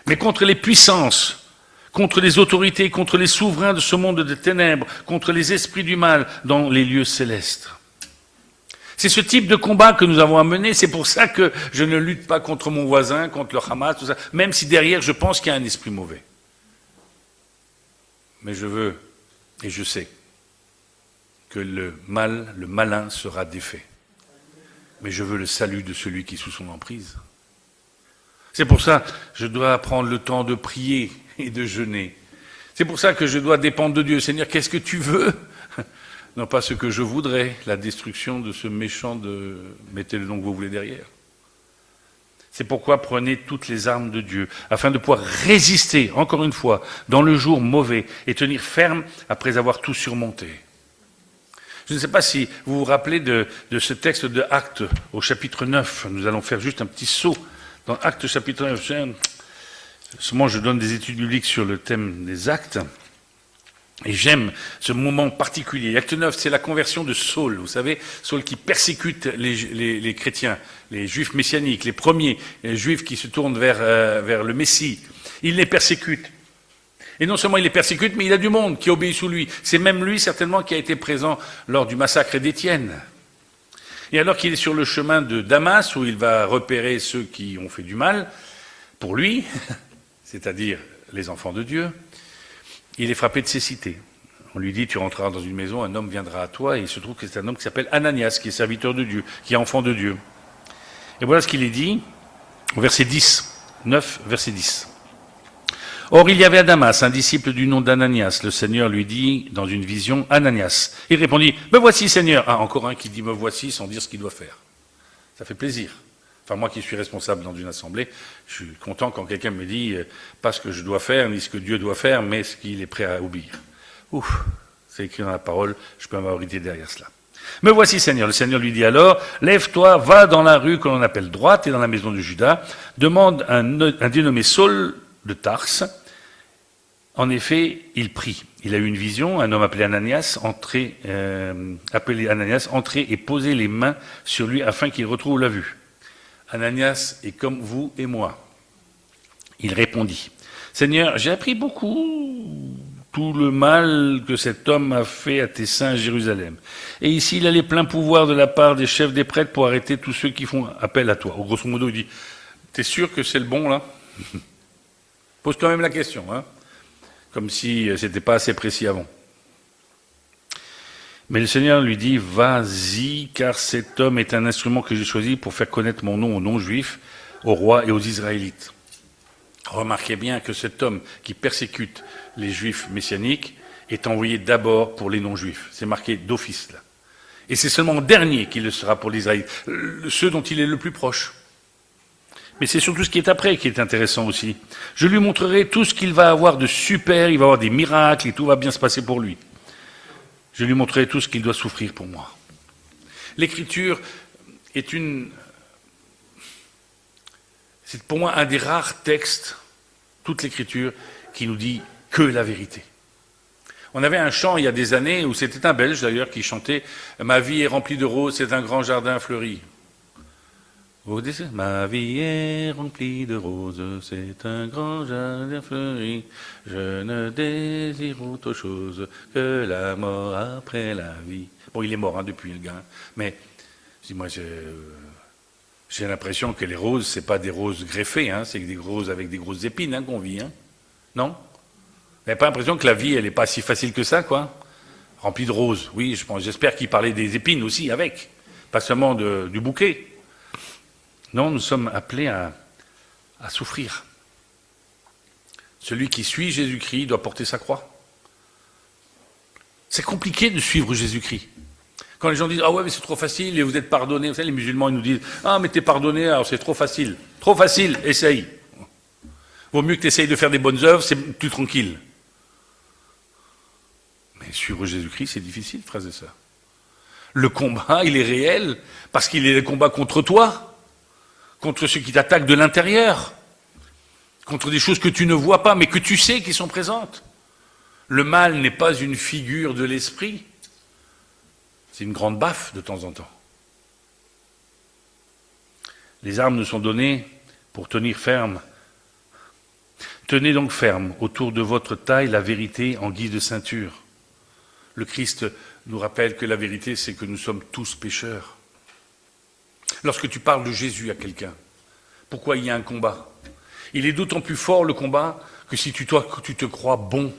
Mais contre les puissances, contre les autorités, contre les souverains de ce monde de ténèbres, contre les esprits du mal dans les lieux célestes. C'est ce type de combat que nous avons à mener, c'est pour ça que je ne lutte pas contre mon voisin, contre le Hamas, tout ça, même si derrière je pense qu'il y a un esprit mauvais. Mais je veux, et je sais, que le malin sera défait. Mais je veux le salut de celui qui est sous son emprise. C'est pour ça que je dois prendre le temps de prier et de jeûner. C'est pour ça que je dois dépendre de Dieu. Seigneur, qu'est-ce que tu veux? Non pas ce que je voudrais, la destruction de ce méchant de... Mettez le nom que vous voulez derrière. C'est pourquoi prenez toutes les armes de Dieu, afin de pouvoir résister, encore une fois, dans le jour mauvais, et tenir ferme après avoir tout surmonté. Je ne sais pas si vous vous rappelez de ce texte de Actes au chapitre 9. Nous allons faire juste un petit saut dans Actes chapitre 9. Souvent, je donne des études bibliques sur le thème des actes. Et j'aime ce moment particulier. Acte 9, c'est la conversion de Saul. Vous savez, Saul qui persécute les chrétiens, les juifs messianiques, les premiers juifs qui se tournent vers le Messie. Il les persécute. Et non seulement il les persécute, mais il a du monde qui obéit sous lui. C'est même lui, certainement, qui a été présent lors du massacre d'Étienne. Et alors qu'il est sur le chemin de Damas, où il va repérer ceux qui ont fait du mal, pour lui, c'est-à-dire les enfants de Dieu, il est frappé de cécité. On lui dit, tu rentreras dans une maison, un homme viendra à toi, et il se trouve que c'est un homme qui s'appelle Ananias, qui est serviteur de Dieu, qui est enfant de Dieu. Et voilà ce qu'il est dit, au verset 10, 9, verset 10. Or, il y avait à Damas un disciple du nom d'Ananias. Le Seigneur lui dit, dans une vision, Ananias. Il répondit, me voici, Seigneur. Ah, encore un qui dit, me voici, sans dire ce qu'il doit faire. Ça fait plaisir. Enfin, moi qui suis responsable dans une assemblée, je suis content quand quelqu'un me dit, pas ce que je dois faire, ni ce que Dieu doit faire, mais ce qu'il est prêt à obéir. Ouf, c'est écrit dans la parole, je peux avoir été derrière cela. Me voici, Seigneur. Le Seigneur lui dit alors, lève-toi, va dans la rue que l'on appelle droite et dans la maison de Judas, demande un dénommé Saul de Tarse. En effet, il prie. Il a eu une vision, un homme appelé Ananias, entrer et poser les mains sur lui afin qu'il retrouve la vue. Ananias est comme vous et moi. Il répondit, Seigneur, j'ai appris beaucoup tout le mal que cet homme a fait à tes saints à Jérusalem. Et ici, il a les pleins pouvoirs de la part des chefs des prêtres pour arrêter tous ceux qui font appel à toi. Au grosso modo, il dit, t'es sûr que c'est le bon, là? Pose quand même la question, hein? Comme si c'était pas assez précis avant. Mais le Seigneur lui dit, vas-y, car cet homme est un instrument que j'ai choisi pour faire connaître mon nom aux non-juifs, aux rois et aux Israélites. Remarquez bien que cet homme qui persécute les juifs messianiques est envoyé d'abord pour les non-juifs. C'est marqué d'office, là. Et c'est seulement en dernier qu'il le sera pour l'Israël, ceux dont il est le plus proche. Mais c'est surtout ce qui est après qui est intéressant aussi. Je lui montrerai tout ce qu'il va avoir de super, il va avoir des miracles et tout va bien se passer pour lui. Je lui montrerai tout ce qu'il doit souffrir pour moi. L'écriture c'est pour moi un des rares textes, toute l'écriture, qui nous dit que la vérité. On avait un chant il y a des années, où c'était un Belge d'ailleurs qui chantait « Ma vie est remplie de roses, c'est un grand jardin fleuri ». Vous dites, ma vie est remplie de roses, c'est un grand jardin fleuri. Je ne désire autre chose que la mort après la vie. Bon, il est mort depuis le gars, mais moi j'ai l'impression que les roses, c'est pas des roses greffées, hein, c'est des roses avec des grosses épines qu'on vit, hein. Non? Vous n'avez pas l'impression que la vie, elle n'est pas si facile que ça, quoi? Remplie de roses, oui, j'espère qu'il parlait des épines aussi avec, pas seulement du bouquet. Non, nous sommes appelés à souffrir. Celui qui suit Jésus-Christ doit porter sa croix. C'est compliqué de suivre Jésus-Christ. Quand les gens disent « Ah ouais, mais c'est trop facile et vous êtes pardonné », vous savez, les musulmans, ils nous disent « Ah, mais t'es pardonné, alors c'est trop facile. Trop facile, essaye. Vaut mieux que tu essayes de faire des bonnes œuvres, c'est plus tranquille. » Mais suivre Jésus-Christ, c'est difficile, frères et sœurs. Le combat, il est réel, parce qu'il est le combat contre toi, contre ceux qui t'attaquent de l'intérieur, contre des choses que tu ne vois pas, mais que tu sais qui sont présentes. Le mal n'est pas une figure de l'esprit, c'est une grande baffe de temps en temps. Les armes nous sont données pour tenir ferme. Tenez donc ferme autour de votre taille la vérité en guise de ceinture. Le Christ nous rappelle que la vérité, c'est que nous sommes tous pécheurs. Lorsque tu parles de Jésus à quelqu'un, pourquoi il y a un combat? Il est d'autant plus fort le combat que si tu te crois bon.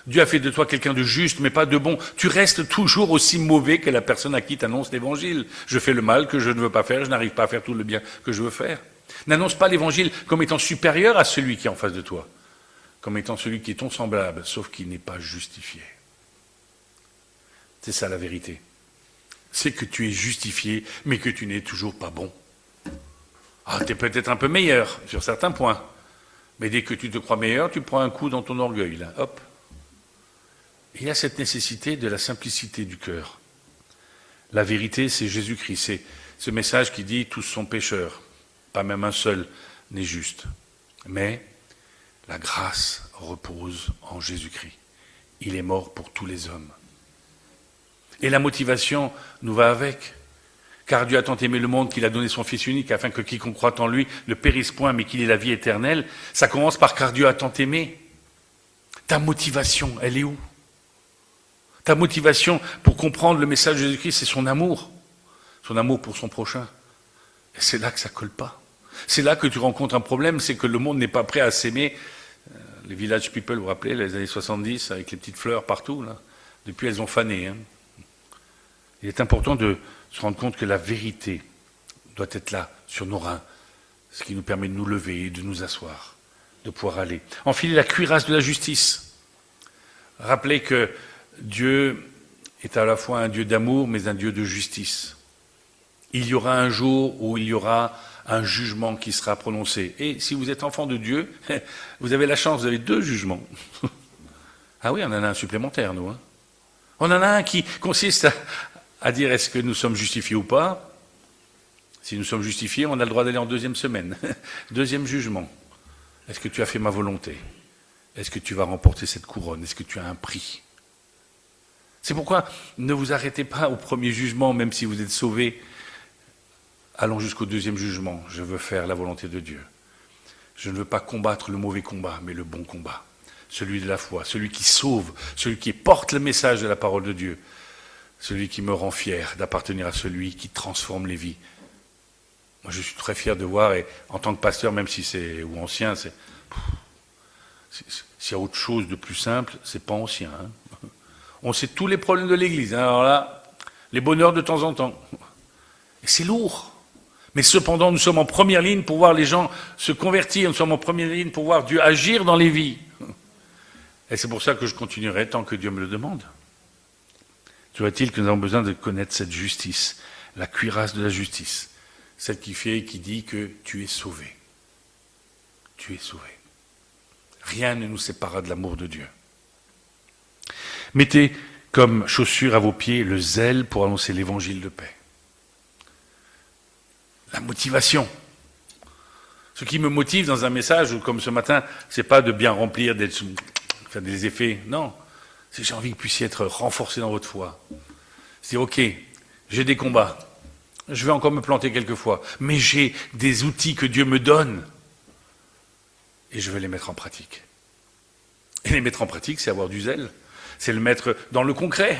Dieu a fait de toi quelqu'un de juste, mais pas de bon. Tu restes toujours aussi mauvais que la personne à qui tu annonces l'évangile. Je fais le mal que je ne veux pas faire, je n'arrive pas à faire tout le bien que je veux faire. N'annonce pas l'évangile comme étant supérieur à celui qui est en face de toi, comme étant celui qui est ton semblable, sauf qu'il n'est pas justifié. C'est ça la vérité. C'est que tu es justifié, mais que tu n'es toujours pas bon. Ah, tu es peut-être un peu meilleur sur certains points, mais dès que tu te crois meilleur, tu prends un coup dans ton orgueil, là, hop. Il y a cette nécessité de la simplicité du cœur. La vérité, c'est Jésus-Christ. C'est ce message qui dit « tous sont pécheurs ». Pas même un seul n'est juste. Mais la grâce repose en Jésus-Christ. Il est mort pour tous les hommes. Et la motivation nous va avec. Car Dieu a tant aimé le monde qu'il a donné son Fils unique afin que quiconque croit en lui ne périsse point mais qu'il ait la vie éternelle. Ça commence par « car Dieu a tant aimé ». Ta motivation, elle est où? Ta motivation pour comprendre le message de Jésus-Christ, c'est son amour pour son prochain. Et c'est là que ça colle pas. C'est là que tu rencontres un problème, c'est que le monde n'est pas prêt à s'aimer. Les Village People, vous vous rappelez, les années 70, avec les petites fleurs partout, là. Depuis, elles ont fané. Hein. Il est important de se rendre compte que la vérité doit être là, sur nos reins, ce qui nous permet de nous lever et de nous asseoir, de pouvoir aller. Enfiler la cuirasse de la justice. Rappelez que Dieu est à la fois un Dieu d'amour, mais un Dieu de justice. Il y aura un jour où il y aura un jugement qui sera prononcé. Et si vous êtes enfant de Dieu, vous avez la chance, vous avez 2 jugements. Ah oui, on en a un supplémentaire, nous. Hein. On en a un qui consiste à dire est-ce que nous sommes justifiés ou pas. Si nous sommes justifiés, on a le droit d'aller en 2e semaine. 2e jugement. Est-ce que tu as fait ma volonté? Est-ce que tu vas remporter cette couronne? Est-ce que tu as un prix? C'est pourquoi ne vous arrêtez pas au 1er jugement, même si vous êtes sauvés. Allons jusqu'au 2e jugement. Je veux faire la volonté de Dieu. Je ne veux pas combattre le mauvais combat, mais le bon combat. Celui de la foi, celui qui sauve, celui qui porte le message de la parole de Dieu. Celui qui me rend fier d'appartenir à celui qui transforme les vies. Moi, je suis très fier de voir, et en tant que pasteur, même si c'est, ou ancien, s'il y a autre chose de plus simple, c'est pas ancien. Hein. On sait tous les problèmes de l'Église. Hein. Alors là, les bonheurs de temps en temps. Et c'est lourd. Mais cependant, nous sommes en première ligne pour voir les gens se convertir. Nous sommes en première ligne pour voir Dieu agir dans les vies. Et c'est pour ça que je continuerai tant que Dieu me le demande. Toujours-il que nous avons besoin de connaître cette justice, la cuirasse de la justice, celle qui dit que tu es sauvé. Tu es sauvé. Rien ne nous séparera de l'amour de Dieu. Mettez comme chaussure à vos pieds le zèle pour annoncer l'évangile de paix. La motivation. Ce qui me motive dans un message comme ce matin, c'est pas de bien remplir, faire des effets, non. C'est que j'ai envie que vous puissiez être renforcés dans votre foi. C'est ok, j'ai des combats, je vais encore me planter quelquefois, mais j'ai des outils que Dieu me donne et je vais les mettre en pratique. Et les mettre en pratique, c'est avoir du zèle, c'est le mettre dans le concret.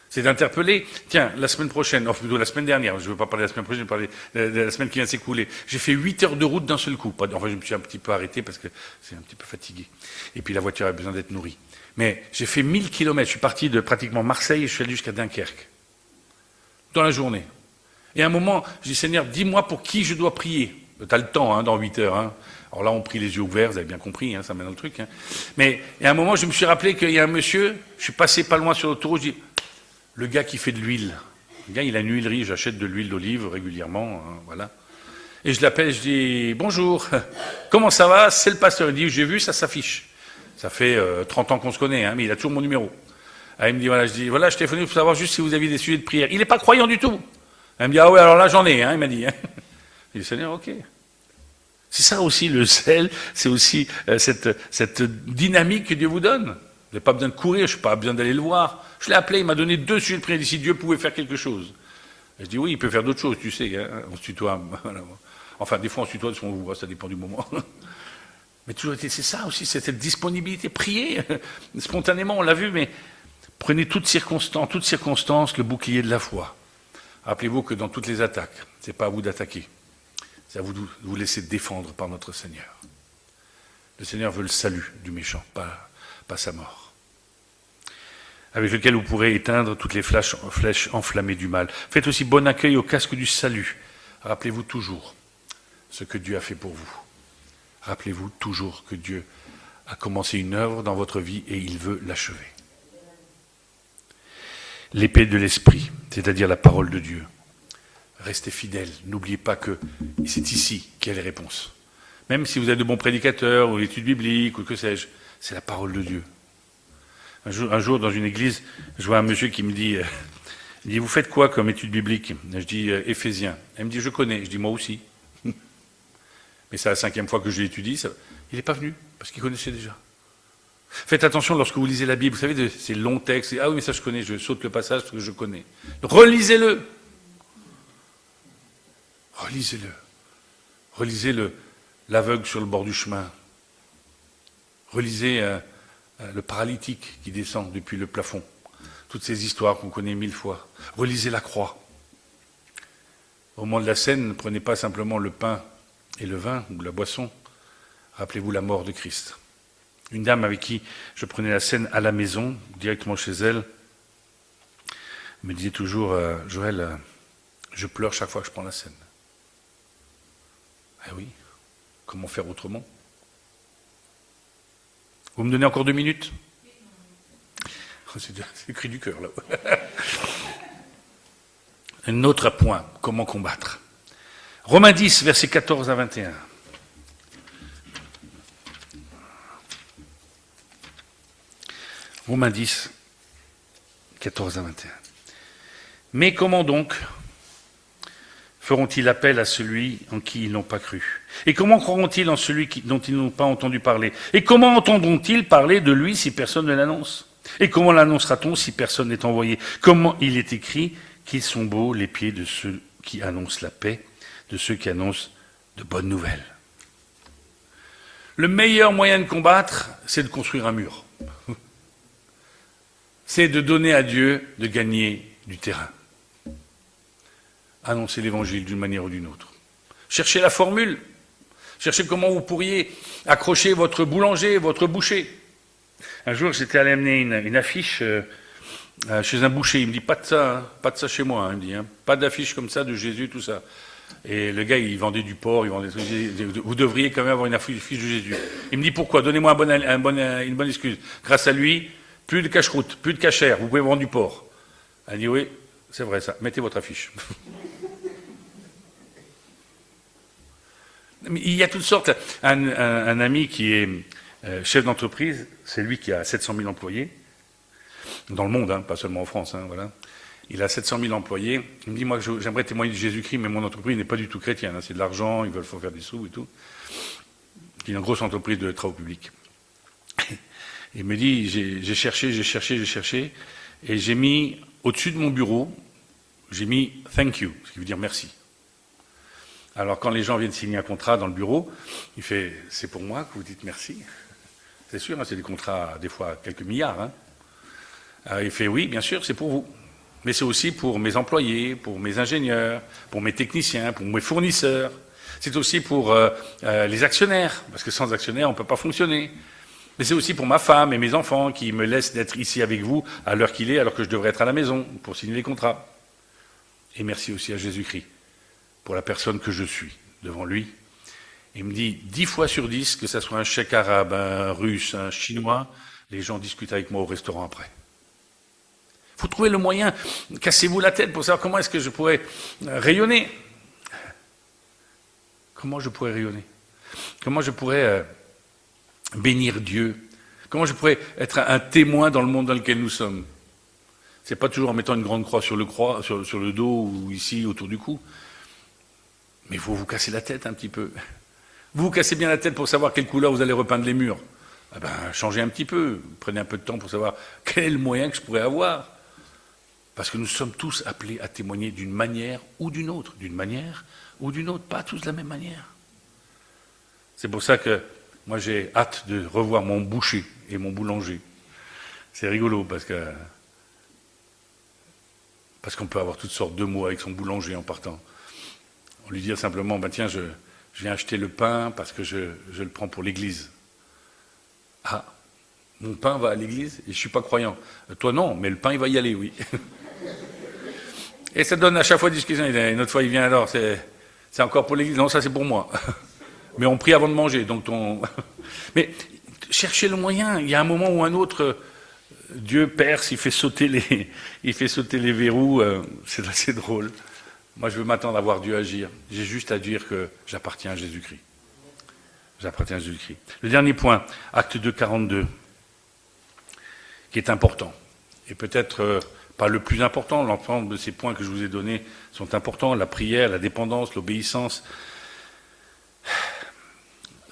C'est d'interpeller. Tiens, la semaine prochaine, enfin plutôt la semaine dernière, je ne veux pas parler de la semaine prochaine, je vais parler de la semaine qui vient de s'écouler. J'ai fait 8 heures de route d'un seul coup. Enfin, je me suis un petit peu arrêté parce que c'est un petit peu fatigué. Et puis la voiture a besoin d'être nourrie. Mais j'ai fait 1000 kilomètres. Je suis parti de pratiquement Marseille et je suis allé jusqu'à Dunkerque. Dans la journée. Et à un moment, j'ai dit, Seigneur, dis-moi pour qui je dois prier. Tu as le temps, hein, dans 8 heures. Hein. Alors là, on prie les yeux ouverts, vous avez bien compris, hein, ça mène dans le truc. Hein. Mais à un moment, je me suis rappelé qu'il y a un monsieur, je suis passé pas loin sur l'autoroute, je dis, le gars qui fait de l'huile. Le gars, il a une huilerie, j'achète de l'huile d'olive régulièrement, hein, voilà. Et je l'appelle, je dis, bonjour, comment ça va? C'est le pasteur. Il dit, j'ai vu, ça s'affiche. Ça fait 30 ans qu'on se connaît, hein, mais il a toujours mon numéro. Alors, il me dit, voilà, je téléphonais pour savoir juste si vous aviez des sujets de prière. Il n'est pas croyant du tout. Elle me dit, ah ouais, alors là, j'en ai, hein, il m'a dit. Hein. Je dis, Seigneur, ok. C'est ça aussi le zèle, c'est aussi cette dynamique que Dieu vous donne. Vous n'avez pas besoin de courir, je n'ai pas besoin d'aller le voir. Je l'ai appelé, il m'a donné 2 sujets de prière, si Dieu pouvait faire quelque chose. Et je dis, oui, il peut faire d'autres choses, tu sais, hein, on se tutoie. Voilà. Enfin, des fois, on se tutoie, on vous voit, ça dépend du moment. Mais toujours été, c'est ça aussi, c'est cette disponibilité. Prier, spontanément, on l'a vu, mais prenez toutes circonstances, le bouclier de la foi. Rappelez-vous que dans toutes les attaques, ce n'est pas à vous d'attaquer, c'est à vous de vous laisser défendre par notre Seigneur. Le Seigneur veut le salut du méchant, pas sa mort. Avec lequel vous pourrez éteindre toutes les flèches enflammées du mal. Faites aussi bon accueil au casque du salut. Rappelez-vous toujours ce que Dieu a fait pour vous. Rappelez-vous toujours que Dieu a commencé une œuvre dans votre vie et il veut l'achever. L'épée de l'esprit, c'est-à-dire la parole de Dieu. Restez fidèles, n'oubliez pas que c'est ici qu'il y a les réponses. Même si vous êtes de bons prédicateurs ou l'étude biblique ou que sais-je, c'est la parole de Dieu. Un jour, dans une église, je vois un monsieur qui me dit, il dit, vous faites quoi comme étude biblique? Je dis, Éphésiens. Elle me dit, je connais. Je dis, moi aussi. Mais c'est la 5e fois que je l'étudie. Il n'est pas venu, parce qu'il connaissait déjà. Faites attention lorsque vous lisez la Bible. Vous savez, ces longs textes. Ah oui, mais ça je connais, je saute le passage parce que je connais. Relisez-le. Relisez-le. Relisez l'aveugle sur le bord du chemin. Relisez le paralytique qui descend depuis le plafond. Toutes ces histoires qu'on connaît 1000 fois. Relisez la croix. Au moment de la scène, ne prenez pas simplement le pain et le vin ou la boisson. Rappelez-vous la mort de Christ. Une dame avec qui je prenais la scène à la maison, directement chez elle, me disait toujours, Joël, je pleure chaque fois que je prends la scène. Ah oui, comment faire autrement? Vous me donnez encore 2 minutes? C'est le cri du cœur, là. Un autre point, comment combattre? Romains 10, versets 14 à 21. Romains 10, 14 à 21. Mais comment donc feront-ils appel à celui en qui ils n'ont pas cru? Et comment croiront-ils en celui dont ils n'ont pas entendu parler? Et comment entendront-ils parler de lui si personne ne l'annonce? Et comment l'annoncera-t-on si personne n'est envoyé? Comment il est écrit qu'ils sont beaux les pieds de ceux qui annoncent la paix, de ceux qui annoncent de bonnes nouvelles. Le meilleur moyen de combattre, c'est de construire un mur. C'est de donner à Dieu de gagner du terrain. Annoncer l'évangile d'une manière ou d'une autre. Cherchez la formule. Cherchez comment vous pourriez accrocher votre boulanger, votre boucher. Un jour, j'étais allé amener une affiche chez un boucher. Il me dit, pas de ça chez moi. Il me dit, hein, pas d'affiche comme ça de Jésus, tout ça. Et le gars, il vendait du porc, il vendait vous devriez quand même avoir une affiche de Jésus. Il me dit, pourquoi? Donnez-moi une bonne excuse. Grâce à lui, plus de cache-croûte, plus de cachère, vous pouvez vendre du porc. Elle dit, oui, c'est vrai ça, mettez votre affiche. Il y a toutes sortes. Un ami qui est chef d'entreprise, c'est lui qui a 700 000 employés, dans le monde, hein, pas seulement en France, hein, voilà. Il a 700 000 employés. Il me dit, moi, j'aimerais témoigner de Jésus-Christ, mais mon entreprise n'est pas du tout chrétienne. Hein, c'est de l'argent, ils veulent faire des sous et tout. Il a une grosse entreprise de travaux publics. Il me dit, j'ai cherché, et j'ai mis, au-dessus de mon bureau, j'ai mis « thank you », ce qui veut dire « merci ». Alors quand les gens viennent signer un contrat dans le bureau, il fait « c'est pour moi que vous dites merci ». C'est sûr, hein, c'est des contrats, des fois, quelques milliards. Hein. Alors il fait « oui, bien sûr, c'est pour vous ». Mais c'est aussi pour mes employés, pour mes ingénieurs, pour mes techniciens, pour mes fournisseurs. C'est aussi pour les actionnaires, parce que sans actionnaires, on ne peut pas fonctionner. Mais c'est aussi pour ma femme et mes enfants qui me laissent d'être ici avec vous à l'heure qu'il est, alors que je devrais être à la maison pour signer les contrats. Et merci aussi à Jésus-Christ pour la personne que je suis devant lui Il me dit 10 fois sur 10, que ce soit un Cheikh arabe, un Russe, un Chinois, les gens discutent avec moi au restaurant après. Il faut trouver le moyen, cassez-vous la tête pour savoir comment est-ce que je pourrais rayonner. Comment je pourrais rayonner? Comment je pourrais bénir Dieu? Comment je pourrais être un témoin dans le monde dans lequel nous sommes? C'est pas toujours en mettant une grande croix sur le dos ou ici autour du cou. Mais il faut vous casser la tête un petit peu. Vous vous cassez bien la tête pour savoir quelle couleur vous allez repeindre les murs. Eh ben, changez un petit peu. Prenez un peu de temps pour savoir quel est le moyen que je pourrais avoir. Parce que nous sommes tous appelés à témoigner d'une manière ou d'une autre. D'une manière ou d'une autre. Pas tous de la même manière. C'est pour ça que moi j'ai hâte de revoir mon boucher et mon boulanger. C'est rigolo parce qu'on peut avoir toutes sortes de mots avec son boulanger en partant. On lui dit simplement, ben tiens, je viens acheter le pain parce que je le prends pour l'église. Ah, mon pain va à l'église et je ne suis pas croyant. Toi non, mais le pain il va y aller, oui. Et ça donne à chaque fois discussion. Une autre fois il vient alors, c'est encore pour l'église. Non, ça c'est pour moi. Mais on prie avant de manger, donc Mais cherchez le moyen. Il y a un moment ou un autre, Dieu perce, il fait sauter les verrous. C'est assez drôle. Moi, je veux m'attendre à voir Dieu agir. J'ai juste à dire que j'appartiens à Jésus-Christ. J'appartiens à Jésus-Christ. Le dernier point, Acte 2, 42, qui est important. Et peut-être pas le plus important, l'ensemble de ces points que je vous ai donnés sont importants. La prière, la dépendance, l'obéissance.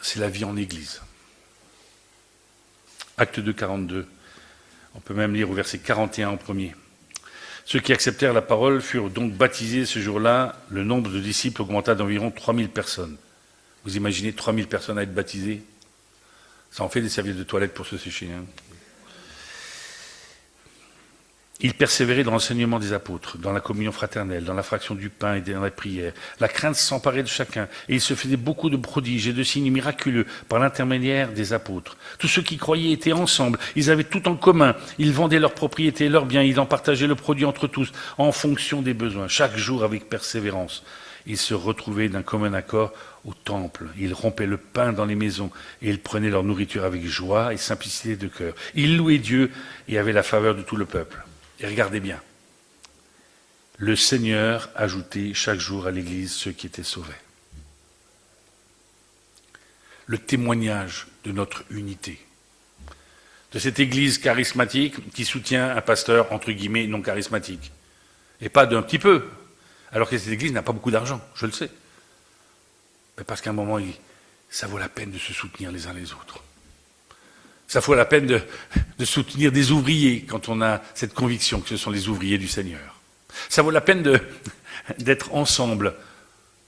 C'est la vie en Église. Acte 2, 42. On peut même lire au verset 41 en premier. Ceux qui acceptèrent la parole furent donc baptisés ce jour-là. Le nombre de disciples augmenta d'environ 3000 personnes. Vous imaginez 3000 personnes à être baptisées? Ça en fait des serviettes de toilette pour se sécher. Hein. Ils persévéraient dans l'enseignement des apôtres, dans la communion fraternelle, dans la fraction du pain et dans la prière. La crainte s'emparait de chacun, et il se faisait beaucoup de prodiges et de signes miraculeux par l'intermédiaire des apôtres. Tous ceux qui croyaient étaient ensemble, ils avaient tout en commun, ils vendaient leurs propriétés et leurs biens, ils en partageaient le produit entre tous, en fonction des besoins, chaque jour avec persévérance. Ils se retrouvaient d'un commun accord au temple, ils rompaient le pain dans les maisons, et ils prenaient leur nourriture avec joie et simplicité de cœur. Ils louaient Dieu et avaient la faveur de tout le peuple. Et regardez bien, le Seigneur ajoutait chaque jour à l'Église ceux qui étaient sauvés. Le témoignage de notre unité, de cette Église charismatique qui soutient un pasteur, entre guillemets, non charismatique, et pas d'un petit peu, alors que cette Église n'a pas beaucoup d'argent, je le sais. Mais parce qu'à un moment, ça vaut la peine de se soutenir les uns les autres. Ça vaut la peine de soutenir des ouvriers quand on a cette conviction que ce sont les ouvriers du Seigneur. Ça vaut la peine d'être ensemble,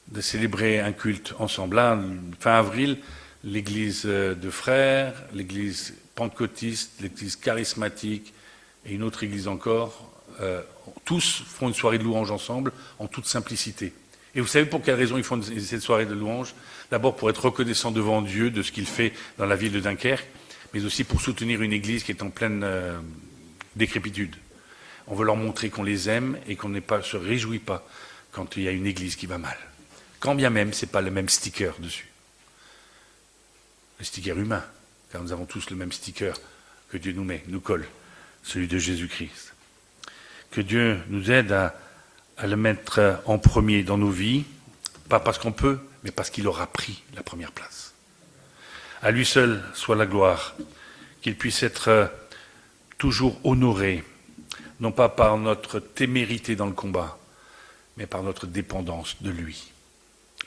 de célébrer un culte ensemble. Là, fin avril, l'église de frères, l'église pentecôtiste, l'église charismatique et une autre église encore, tous font une soirée de louange ensemble en toute simplicité. Et vous savez pour quelle raison ils font cette soirée de louange? D'abord pour être reconnaissants devant Dieu de ce qu'il fait dans la ville de Dunkerque, mais aussi pour soutenir une église qui est en pleine décrépitude. On veut leur montrer qu'on les aime et qu'on ne se réjouit pas quand il y a une église qui va mal. Quand bien même, ce n'est pas le même sticker dessus. Le sticker humain, car nous avons tous le même sticker que Dieu nous colle, celui de Jésus-Christ. Que Dieu nous aide à le mettre en premier dans nos vies, pas parce qu'on peut, mais parce qu'il aura pris la première place. À lui seul soit la gloire, qu'il puisse être toujours honoré, non pas par notre témérité dans le combat, mais par notre dépendance de lui.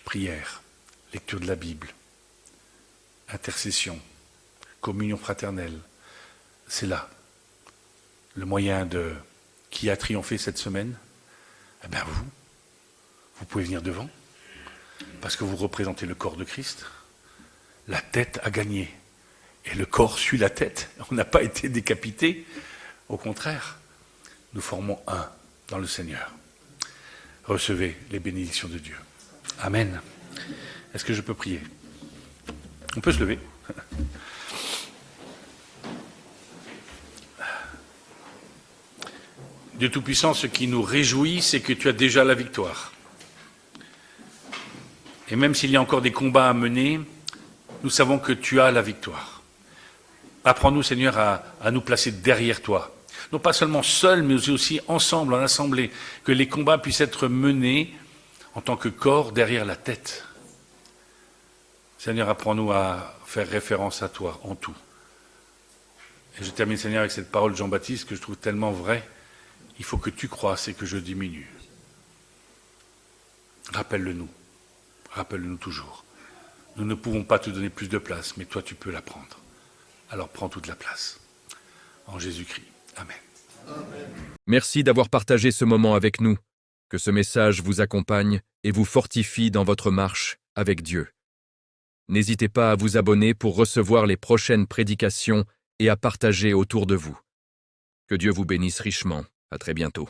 Prière, lecture de la Bible, intercession, communion fraternelle, c'est là le moyen de qui a triomphé cette semaine. Eh bien vous pouvez venir devant, parce que vous représentez le corps de Christ. La tête a gagné. Et le corps suit la tête. On n'a pas été décapité. Au contraire, nous formons un dans le Seigneur. Recevez les bénédictions de Dieu. Amen. Est-ce que je peux prier? On peut se lever. Dieu Tout-Puissant, ce qui nous réjouit, c'est que tu as déjà la victoire. Et même s'il y a encore des combats à mener, nous savons que tu as la victoire. Apprends-nous, Seigneur, à nous placer derrière toi. Non pas seulement seuls, mais aussi ensemble, en assemblée, que les combats puissent être menés en tant que corps derrière la tête. Seigneur, apprends-nous à faire référence à toi en tout. Et je termine, Seigneur, avec cette parole de Jean-Baptiste que je trouve tellement vraie. Il faut que tu croisses et que je diminue. Rappelle-le-nous. Rappelle-le-nous toujours. Nous ne pouvons pas te donner plus de place, mais toi, tu peux la prendre. Alors prends toute la place. En Jésus-Christ. Amen. Merci d'avoir partagé ce moment avec nous. Que ce message vous accompagne et vous fortifie dans votre marche avec Dieu. N'hésitez pas à vous abonner pour recevoir les prochaines prédications et à partager autour de vous. Que Dieu vous bénisse richement. À très bientôt.